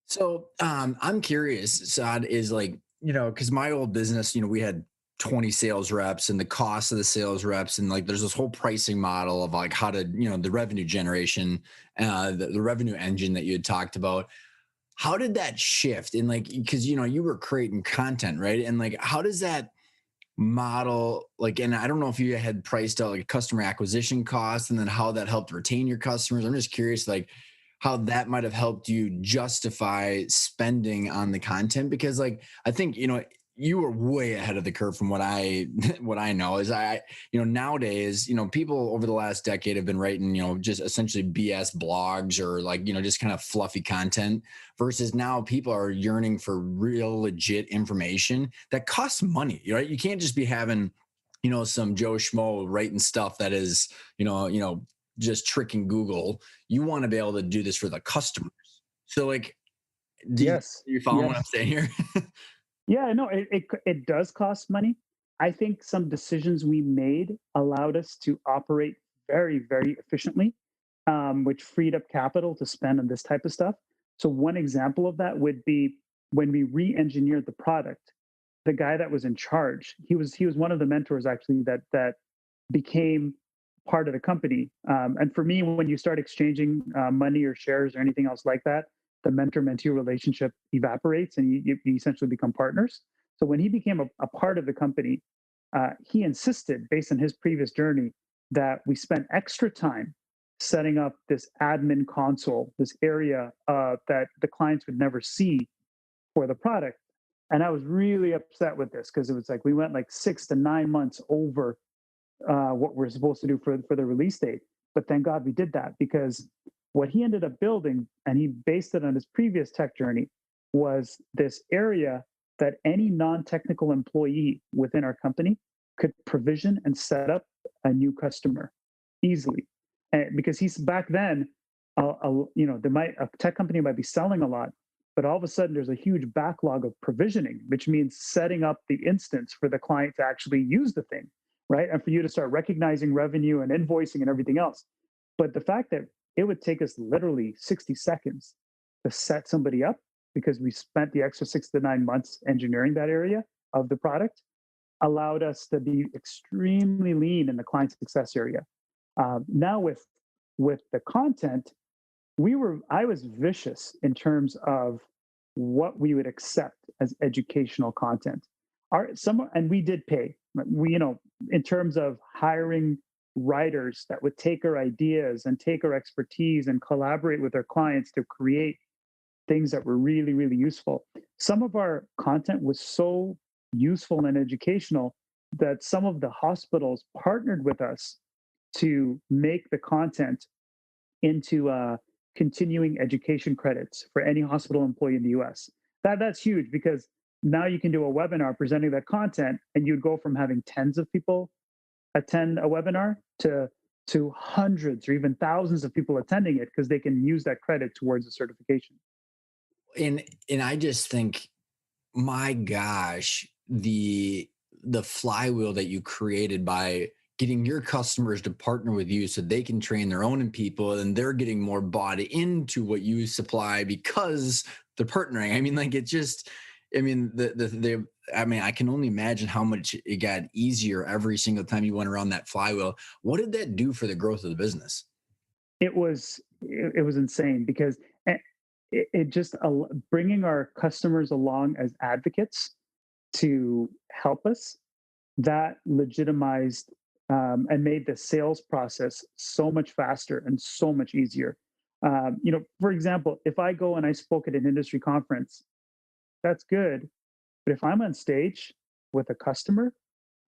So I'm curious, Saad, is like, because my old business, we had 20 sales reps, and the cost of the sales reps, and like there's this whole pricing model of like how to, the revenue generation, the revenue engine that you had talked about. How did that shift? And like, because you were creating content, right? And like, how does that model, like, and I don't know if you had priced out like a customer acquisition cost and then how that helped retain your customers. I'm just curious, like how that might have helped you justify spending on the content, because like I think you were way ahead of the curve from what I what I know is nowadays people over the last decade have been writing just essentially BS blogs or like just kind of fluffy content, versus now people are yearning for real legit information that costs money, right? You can't just be having some Joe Schmo writing stuff that is just tricking Google. You want to be able to do this for the customers. So like, do you, Yes. you follow what I'm Yes. saying here? Yeah, no, it does cost money. I think some decisions we made allowed us to operate very, very efficiently. which freed up capital to spend on this type of stuff. So one example of that would be when we re-engineered the product. The guy that was in charge, he was one of the mentors actually that became part of the company. And for me, when you start exchanging money or shares or anything else like that, the mentor-mentee relationship evaporates, and you essentially become partners. So when he became a part of the company, he insisted, based on his previous journey, that we spent extra time setting up this admin console, this area that the clients would never see for the product. And I was really upset with this because it was like we went like 6 to 9 months over what we're supposed to do for the release date. But thank God we did that, because what he ended up building, and he based it on his previous tech journey, was this area that any non-technical employee within our company could provision and set up a new customer easily. And because he's back then, a tech company might be selling a lot, but all of a sudden there's a huge backlog of provisioning, which means setting up the instance for the client to actually use the thing, right? And for you to start recognizing revenue and invoicing and everything else. But the fact that it would take us literally 60 seconds to set somebody up because we spent the extra 6 to 9 months engineering that area of the product allowed us to be extremely lean in the client success area. Now with the content, I was vicious in terms of what we would accept as educational content. And we did pay. In terms of hiring writers that would take our ideas and take our expertise and collaborate with our clients to create things that were really, really useful. Some of our content was so useful and educational that some of the hospitals partnered with us to make the content into continuing education credits for any hospital employee in the US. That's huge, because now you can do a webinar presenting that content, and you'd go from having tens of people attend a webinar to hundreds or even thousands of people attending it because they can use that credit towards a certification. And I just think, my gosh, the flywheel that you created by getting your customers to partner with you so they can train their own people, and they're getting more bought into what you supply because they're partnering. I mean, like, it just, I mean, I can only imagine how much it got easier every single time you went around that flywheel. What did that do for the growth of the business? It was insane because it just bringing our customers along as advocates to help us, that legitimized and made the sales process so much faster and so much easier. For example, if I go and I spoke at an industry conference, that's good. But if I'm on stage with a customer,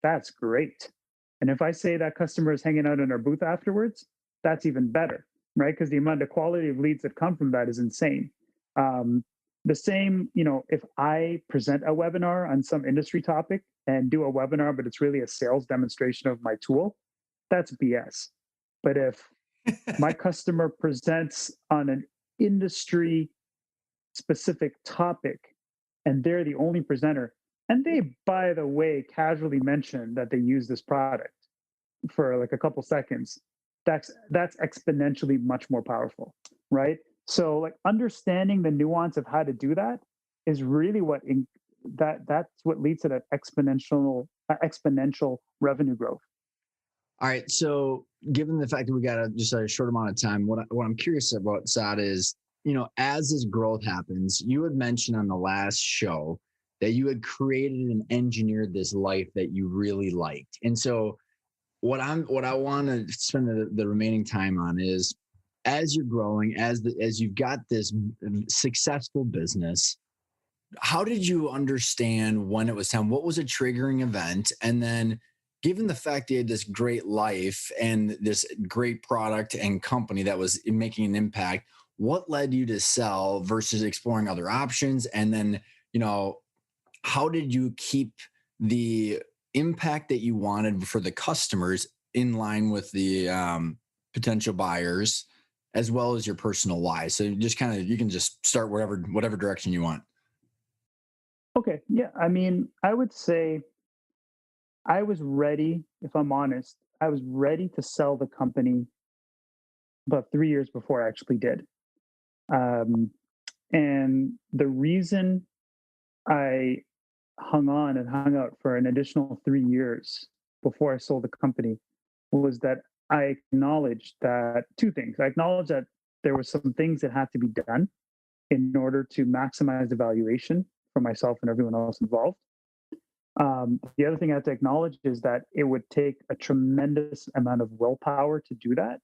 that's great. And if I say that customer is hanging out in our booth afterwards, that's even better, right? Because the amount of quality of leads that come from that is insane. Um, the same, if I present a webinar on some industry topic and do a webinar, but it's really a sales demonstration of my tool, that's BS. But if my customer presents on an industry specific topic and they're the only presenter, and they, by the way, casually mention that they use this product for like a couple seconds, that's exponentially much more powerful, right? So like understanding the nuance of how to do that is really that's what leads to that exponential revenue growth. All right. So, given the fact that we got just a short amount of time, what I'm curious about, Saud, is, as this growth happens, you had mentioned on the last show that you had created and engineered this life that you really liked. And so, what I want to spend the remaining time on is, as you're growing, as you've got this successful business, how did you understand when it was time? What was a triggering event? And then, given the fact that you had this great life and this great product and company that was making an impact, what led you to sell versus exploring other options? And then, how did you keep the impact that you wanted for the customers in line with the potential buyers, as well as your personal why? So just kind of, you can just start whatever direction you want. Okay, yeah, I mean, I would say I was ready, if I'm honest, I was ready to sell the company about 3 years before I actually did. Um, and the reason I hung on and hung out for an additional 3 years before I sold the company was that I acknowledged that two things. I acknowledged that there were some things that had to be done in order to maximize the valuation for myself and everyone else involved. The other thing I have to acknowledge is that it would take a tremendous amount of willpower to do that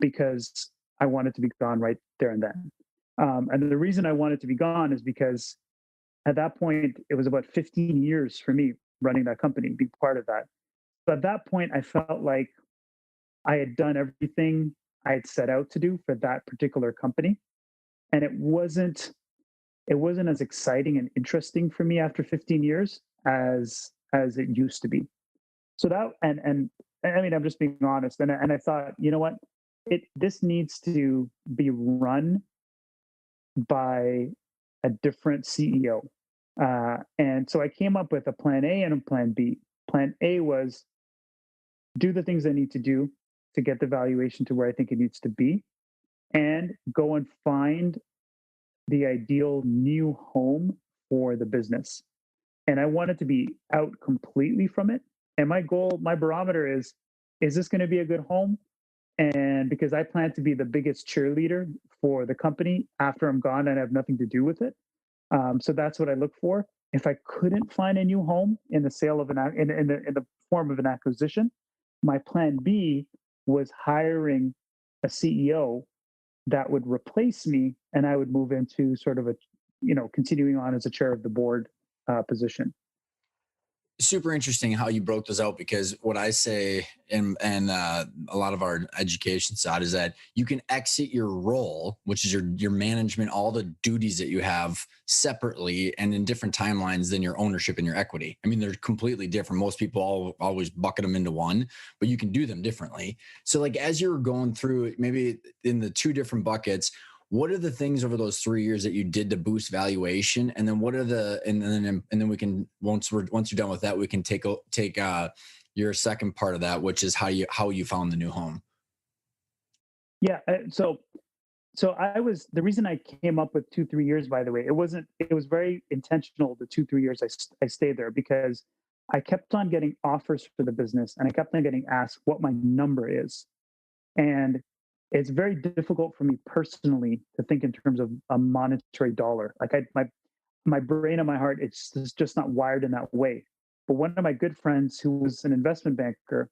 because I wanted to be gone right there and then. And the reason I wanted to be gone is because at that point, it was about 15 years for me running that company, being part of that. But at that point, I felt like I had done everything I had set out to do for that particular company. And it wasn't as exciting and interesting for me after 15 years as it used to be. So that and I mean I'm just being honest, and I thought, you know what, it this needs to be run by a different CEO. And so I came up with a plan A and a plan B. Plan A was do the things I need to do to get the valuation to where I think it needs to be, and go and find the ideal new home for the business. And I wanted to be out completely from it. And my goal, my barometer is this going to be a good home? And because I plan to be the biggest cheerleader for the company after I'm gone and I have nothing to do with it. So that's what I look for. If I couldn't find a new home in the sale of in the form of an acquisition, my plan B was hiring a CEO that would replace me, and I would move into sort of a, continuing on as a chair of the board position. Super interesting how you broke this out, because what I say and a lot of our education side is that you can exit your role, which is your management, all the duties that you have separately and in different timelines than your ownership and your equity. I mean, they're completely different. Most people always bucket them into one, but you can do them differently. So like as you're going through maybe in the two different buckets, what are the things over those 3 years that you did to boost valuation? And then what are the and then we can once you're done with that, we can take your second part of that, which is how you found the new home. Yeah. So I was the reason I came up with 2 3 years. By the way, it was very intentional. The 2 3 years I stayed there because I kept on getting offers for the business, and I kept on getting asked what my number is. And it's very difficult for me personally to think in terms of a monetary dollar. Like my brain and my heart, it's just not wired in that way. But one of my good friends who was an investment banker,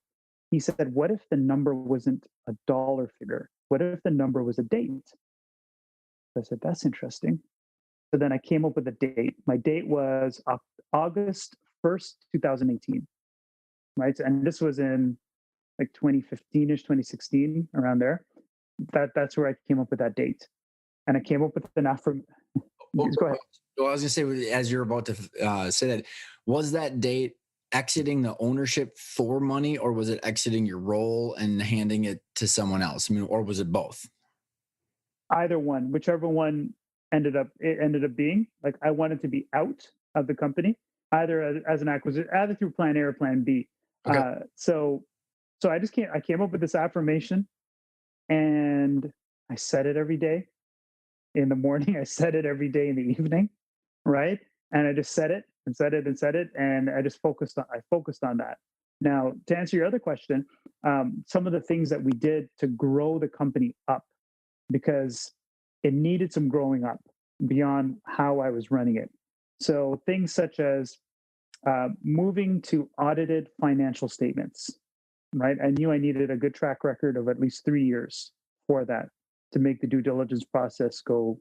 he said, what if the number wasn't a dollar figure? What if the number was a date? I said, that's interesting. So then I came up with a date. My date was August 1st, 2018, right? And this was in like 2015ish, 2016, around there. That's where I came up with that date. And I came up with an affirm. Well, Go ahead. I was going to say, as you're about to say that, was that date exiting the ownership for money, or was it exiting your role and handing it to someone else? I mean, or was it both? Either one, whichever one ended up being. Like I wanted to be out of the company, either as an acquisition, either through plan A or plan B. Okay. So I came up with this affirmation, and I said it every day in the morning. I said it every day in the evening, right? And I just said it and said it and said it, and I focused on that. Now, to answer your other question, some of the things that we did to grow the company up, because it needed some growing up beyond how I was running it. So things such as moving to audited financial statements, right? I knew I needed a good track record of at least 3 years for that to make the due diligence process go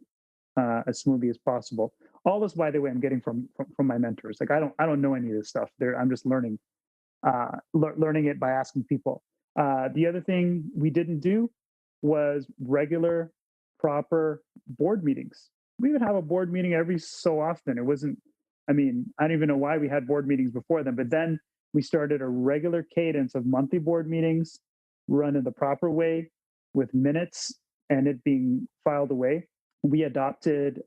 as smoothly as possible. All this, by the way, I'm getting from my mentors. Like I don't know any of this stuff. I'm just learning it by asking people. The other thing we didn't do was regular, proper board meetings. We would have a board meeting every so often. It wasn't. I mean, I don't even know why we had board meetings before then. But then we started a regular cadence of monthly board meetings, run in the proper way with minutes and it being filed away. We adopted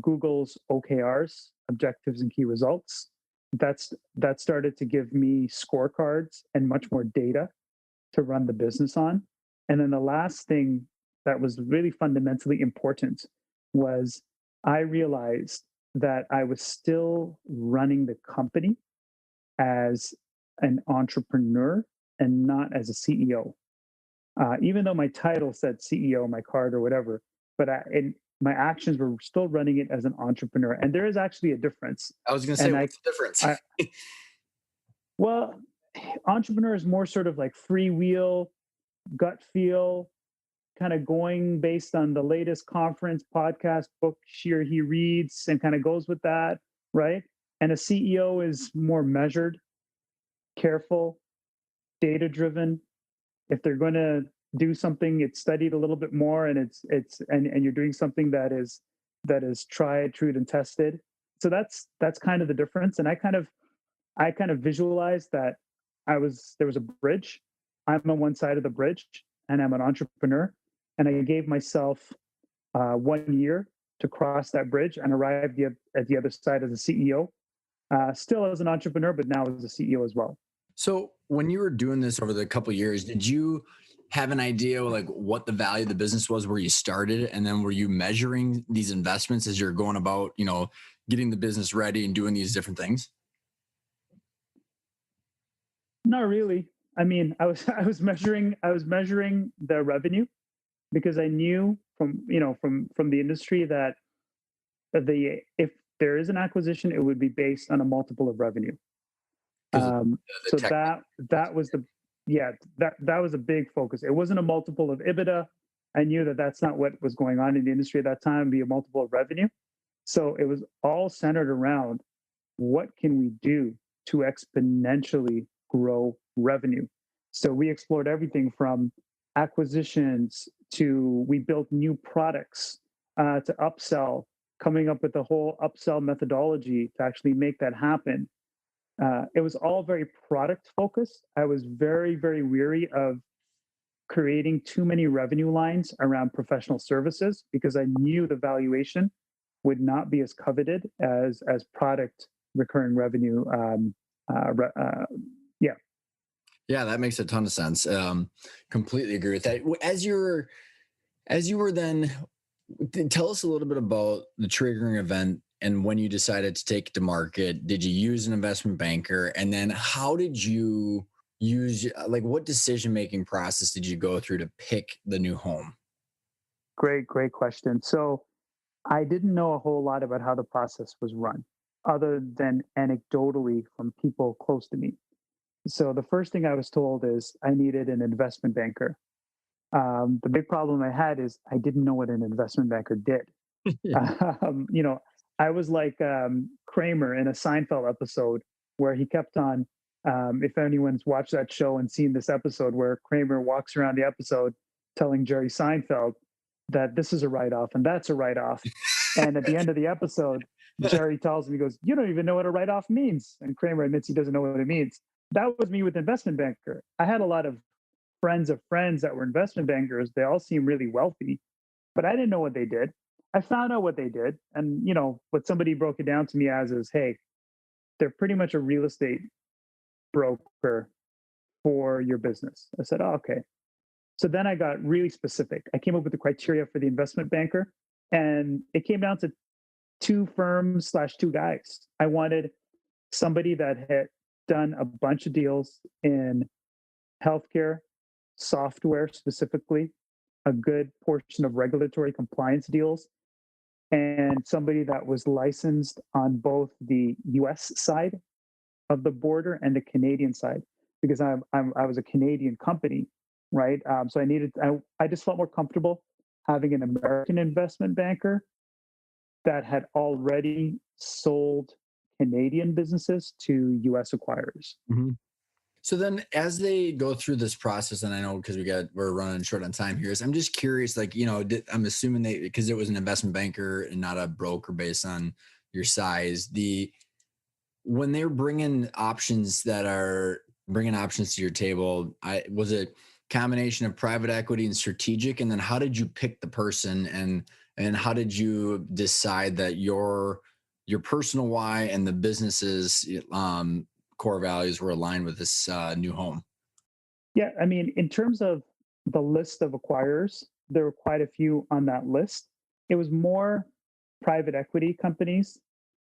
Google's OKRs, objectives and key results. That started to give me scorecards and much more data to run the business on. And then the last thing that was really fundamentally important was I realized that I was still running the company as an entrepreneur and not as a CEO. Even though my title said CEO on my card or whatever, but my actions were still running it as an entrepreneur. And there is actually a difference. I was going to say, And I, what's the difference? I well, entrepreneur is more sort of like freewheel, gut feel, kind of going based on the latest conference, podcast, book he reads, and kind of goes with that, right? And a CEO is more measured, careful, data driven. If they're going to do something, it's studied a little bit more, and and you're doing something that is tried, true, and tested. So that's kind of the difference. And I kind of visualized that there was a bridge. I'm on one side of the bridge, and I'm an entrepreneur, and I gave myself 1 year to cross that bridge and arrive at the other side as a CEO, still as an entrepreneur, but now as a CEO as well. So when you were doing this over the couple of years, did you have an idea like what the value of the business was where you started? And then were you measuring these investments as you're going about, getting the business ready and doing these different things? Not really. I mean, I was measuring the revenue because I knew from the industry that if there is an acquisition, it would be based on a multiple of revenue. Because the So tech. that was the yeah that was a big focus. It wasn't a multiple of EBITDA. I knew that that's not what was going on in the industry at that time. It'd be a multiple of revenue. So it was all centered around what can we do to exponentially grow revenue. So we explored everything from acquisitions to we built new products to upsell, coming up with the whole upsell methodology to actually make that happen. It was all very product focused. I was very, very weary of creating too many revenue lines around professional services because I knew the valuation would not be as coveted as product recurring revenue. Yeah, Yeah, that makes a ton of sense. Completely agree with that. As you were then, tell us a little bit about the triggering event and when you decided to take it to market. Did you use an investment banker? And then how did you use, like, what decision making process did you go through to pick the new home? great question. So I didn't know a whole lot about how the process was run, other than anecdotally from people close to me. So the first thing I was told is I needed an investment banker. The big problem I had is I didn't know what an investment banker did. Yeah. Um, you know, I was like Kramer in a Seinfeld episode where he kept on. If anyone's watched that show and seen this episode where Kramer walks around the episode telling Jerry Seinfeld that this is a write off and that's a write off. And at the end of the episode, Jerry tells him, he goes, "You don't even know what a write off means." And Kramer admits he doesn't know what it means. That was me with investment banker. I had a lot of friends of friends that were investment bankers. They all seem really wealthy, but I didn't know what they did. I found out what they did. And, what somebody broke it down to me as is, hey, they're pretty much a real estate broker for your business. I said, oh, okay. So then I got really specific. I came up with the criteria for the investment banker, and it came down to two firms slash two guys. I wanted somebody that had done a bunch of deals in healthcare, software specifically, a good portion of regulatory compliance deals, and somebody that was licensed on both the US side of the border and the Canadian side, because I was a Canadian company, right? So I just felt more comfortable having an American investment banker that had already sold Canadian businesses to US acquirers. Mhm. So then as they go through this process, and I know because we're running short on time here, is I'm just curious, like, I'm assuming because it was an investment banker and not a broker based on your size, when they're bringing options to your table, was it combination of private equity and strategic? And then how did you pick the person, and how did you decide that your personal why and the business's core values were aligned with this new home? Yeah, I mean, in terms of the list of acquirers, there were quite a few on that list. It was more private equity companies,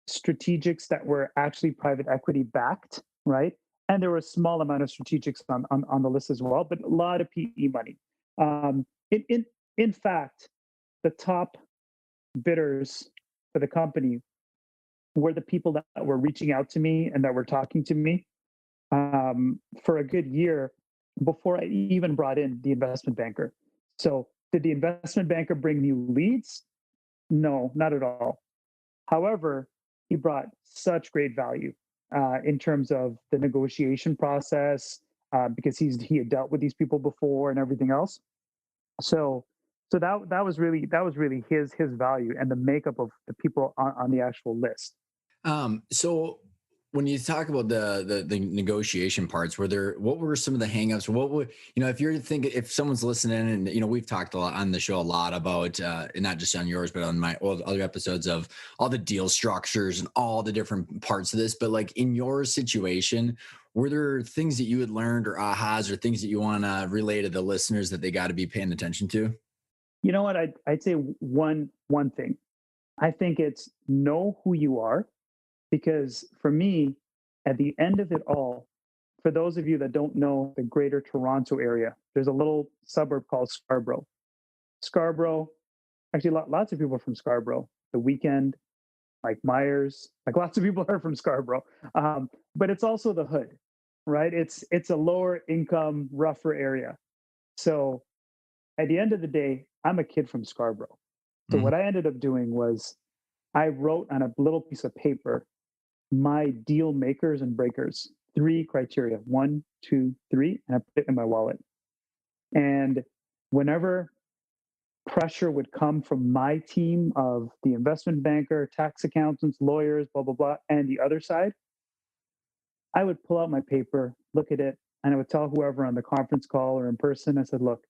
strategics that were actually private equity backed, right? And there were a small amount of strategics on the list as well, but a lot of PE money. Um, in fact, the top bidders for the company were the people that were reaching out to me and that were talking to me for a good year before I even brought in the investment banker. So, did the investment banker bring new leads? No, not at all. However, he brought such great value in terms of the negotiation process because he had dealt with these people before and everything else. So, that was really his value and the makeup of the people on the actual list. So when you talk about the negotiation parts, what were some of the hangups? What would, if you're thinking, if someone's listening, and we've talked a lot on the show a lot about and not just on yours but on my other episodes of all the deal structures and all the different parts of this, but like in your situation, were there things that you had learned or ahas or things that you want to relay to the listeners that they got to be paying attention to? You know what? I'd say one thing. I think it's know who you are, because for me, at the end of it all, for those of you that don't know the greater Toronto area, there's a little suburb called Scarborough. Scarborough, actually, lots of people are from Scarborough. The Weekend, like Myers, like lots of people are from Scarborough. But it's also the hood, right? It's a lower income, rougher area. So at the end of the day, I'm a kid from Scarborough. So Mhm. what I ended up doing was I wrote on a little piece of paper my deal makers and breakers, three criteria, one, two, three, and I put it in my wallet. And whenever pressure would come from my team of the investment banker, tax accountants, lawyers, blah, blah, blah, and the other side, I would pull out my paper, look at it, and I would tell whoever on the conference call or in person, I said, look,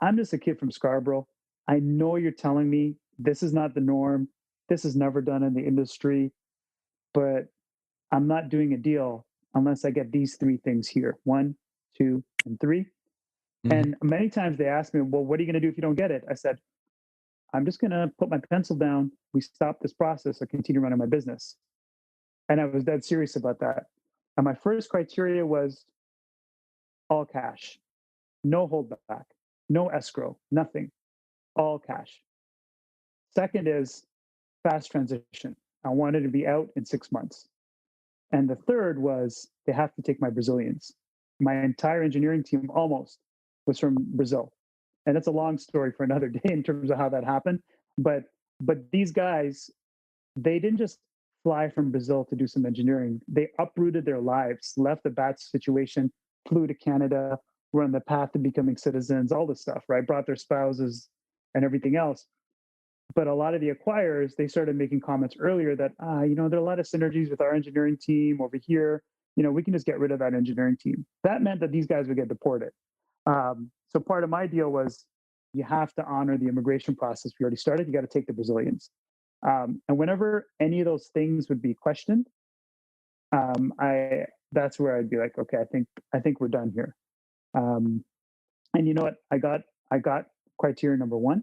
I'm just a kid from Scarborough. I know you're telling me this is not the norm. This is never done in the industry, but I'm not doing a deal unless I get these three things here: one, two, and three. Mhm. And many times they ask me, well, what are you going to do if you don't get it? I said, I'm just going to put my pencil down. We stop this process. I continue running my business. And I was dead serious about that. And my first criteria was all cash, no holdback, no escrow, nothing, all cash. Second is fast transition. I wanted to be out in 6 months. And the third was they have to take my Brazilians. My entire engineering team almost was from Brazil. And it's a long story for another day in terms of how that happened. But these guys, they didn't just fly from Brazil to do some engineering. They uprooted their lives, left the bad situation, flew to Canada, were on the path to becoming citizens, all this stuff, right? Brought their spouses and everything else. But a lot of the acquirers, they started making comments earlier that, there are a lot of synergies with our engineering team over here. We can just get rid of that engineering team. That meant that these guys would get deported. So part of my deal was you have to honor the immigration process we already started. You got to take the Brazilians. And whenever any of those things would be questioned, I that's where I'd be like, okay, I think we're done here. Um, and you know what? I got criteria number one.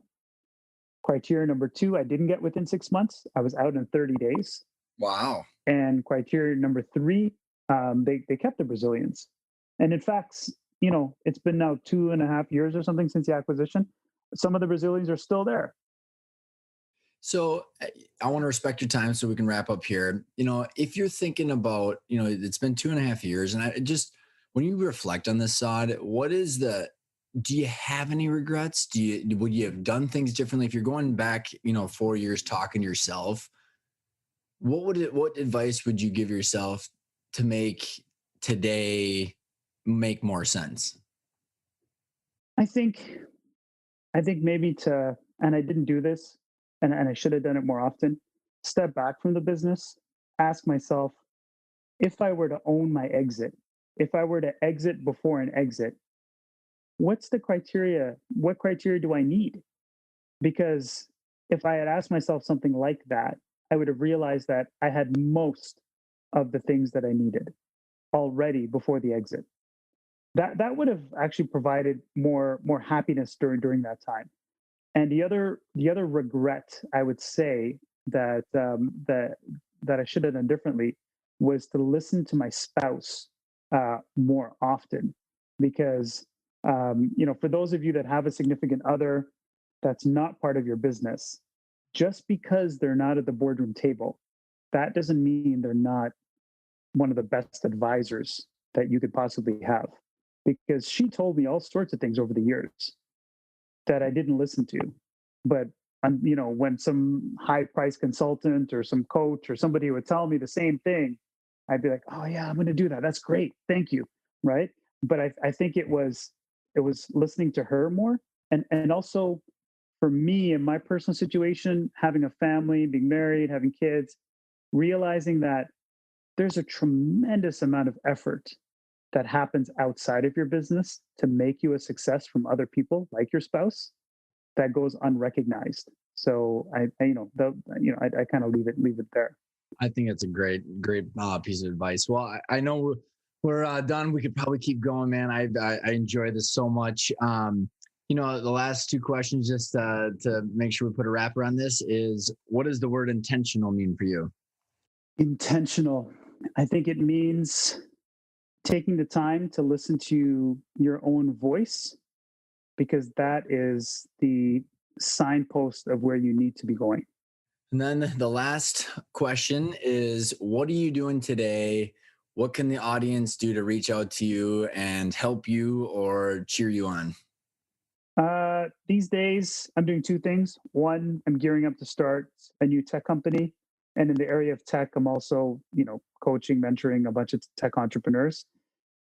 Criteria number two, I didn't get within 6 months. I was out in 30 days. Wow. And criteria number three, they kept the Brazilians. And in fact, it's been now 2.5 years or something since the acquisition. Some of the Brazilians are still there. So I want to respect your time so we can wrap up here. If you're thinking about, it's been 2.5 years, and I just, when you reflect on this, Saud, do you have any regrets? Would you have done things differently if you're going back, 4 years talking to yourself? What advice would you give yourself to make today make more sense? I think I think maybe and I didn't do this, and I should have done it more often, step back from the business, ask myself, if I were to own my exit, if I were to exit before an exit, what's the criteria? What criteria do I need? Because if I had asked myself something like that, I would have realized that I had most of the things that I needed already before the exit. that would have actually provided more happiness during that time. And the other regret I would say that I should have done differently was to listen to my spouse more often, because for those of you that have a significant other that's not part of your business, just because they're not at the boardroom table, that doesn't mean they're not one of the best advisors that you could possibly have. Because she told me all sorts of things over the years that I didn't listen to. But when some high price consultant or some coach or somebody would tell me the same thing, I'd be like, "Oh yeah, I'm going to do that. That's great. Thank you." Right? But I think it was listening to her more, and also for me in my personal situation, having a family, being married, having kids, realizing that there's a tremendous amount of effort that happens outside of your business to make you a success from other people like your spouse that goes unrecognized. So I kind of leave it there. I think it's a great piece of advice. Well, I know we're done. We could probably keep going, man. I enjoy this so much. The last two questions, just to make sure we put a wrapper on this, is what does the word intentional mean for you? Intentional. I think it means taking the time to listen to your own voice, because that is the signpost of where you need to be going. And then the last question is, what are you doing today? What can the audience do to reach out to you and help you or cheer you on? These days, I'm doing two things. One, I'm gearing up to start a new tech company, and in the area of tech, I'm also, coaching, mentoring a bunch of tech entrepreneurs,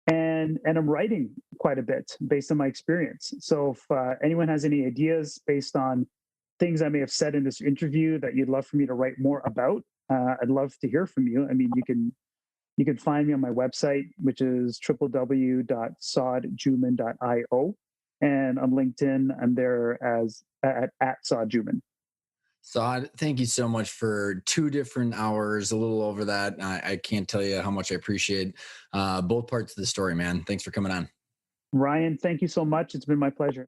and I'm writing quite a bit based on my experience. So if anyone has any ideas based on things I may have said in this interview that you'd love for me to write more about, I'd love to hear from you. I mean, you can find me on my website, which is www.saudjuman.io. And on LinkedIn, I'm there at Saud Juman. So thank you so much for 2 different hours, a little over that. I can't tell you how much I appreciate both parts of the story, man. Thanks for coming on. Ryan, thank you so much. It's been my pleasure.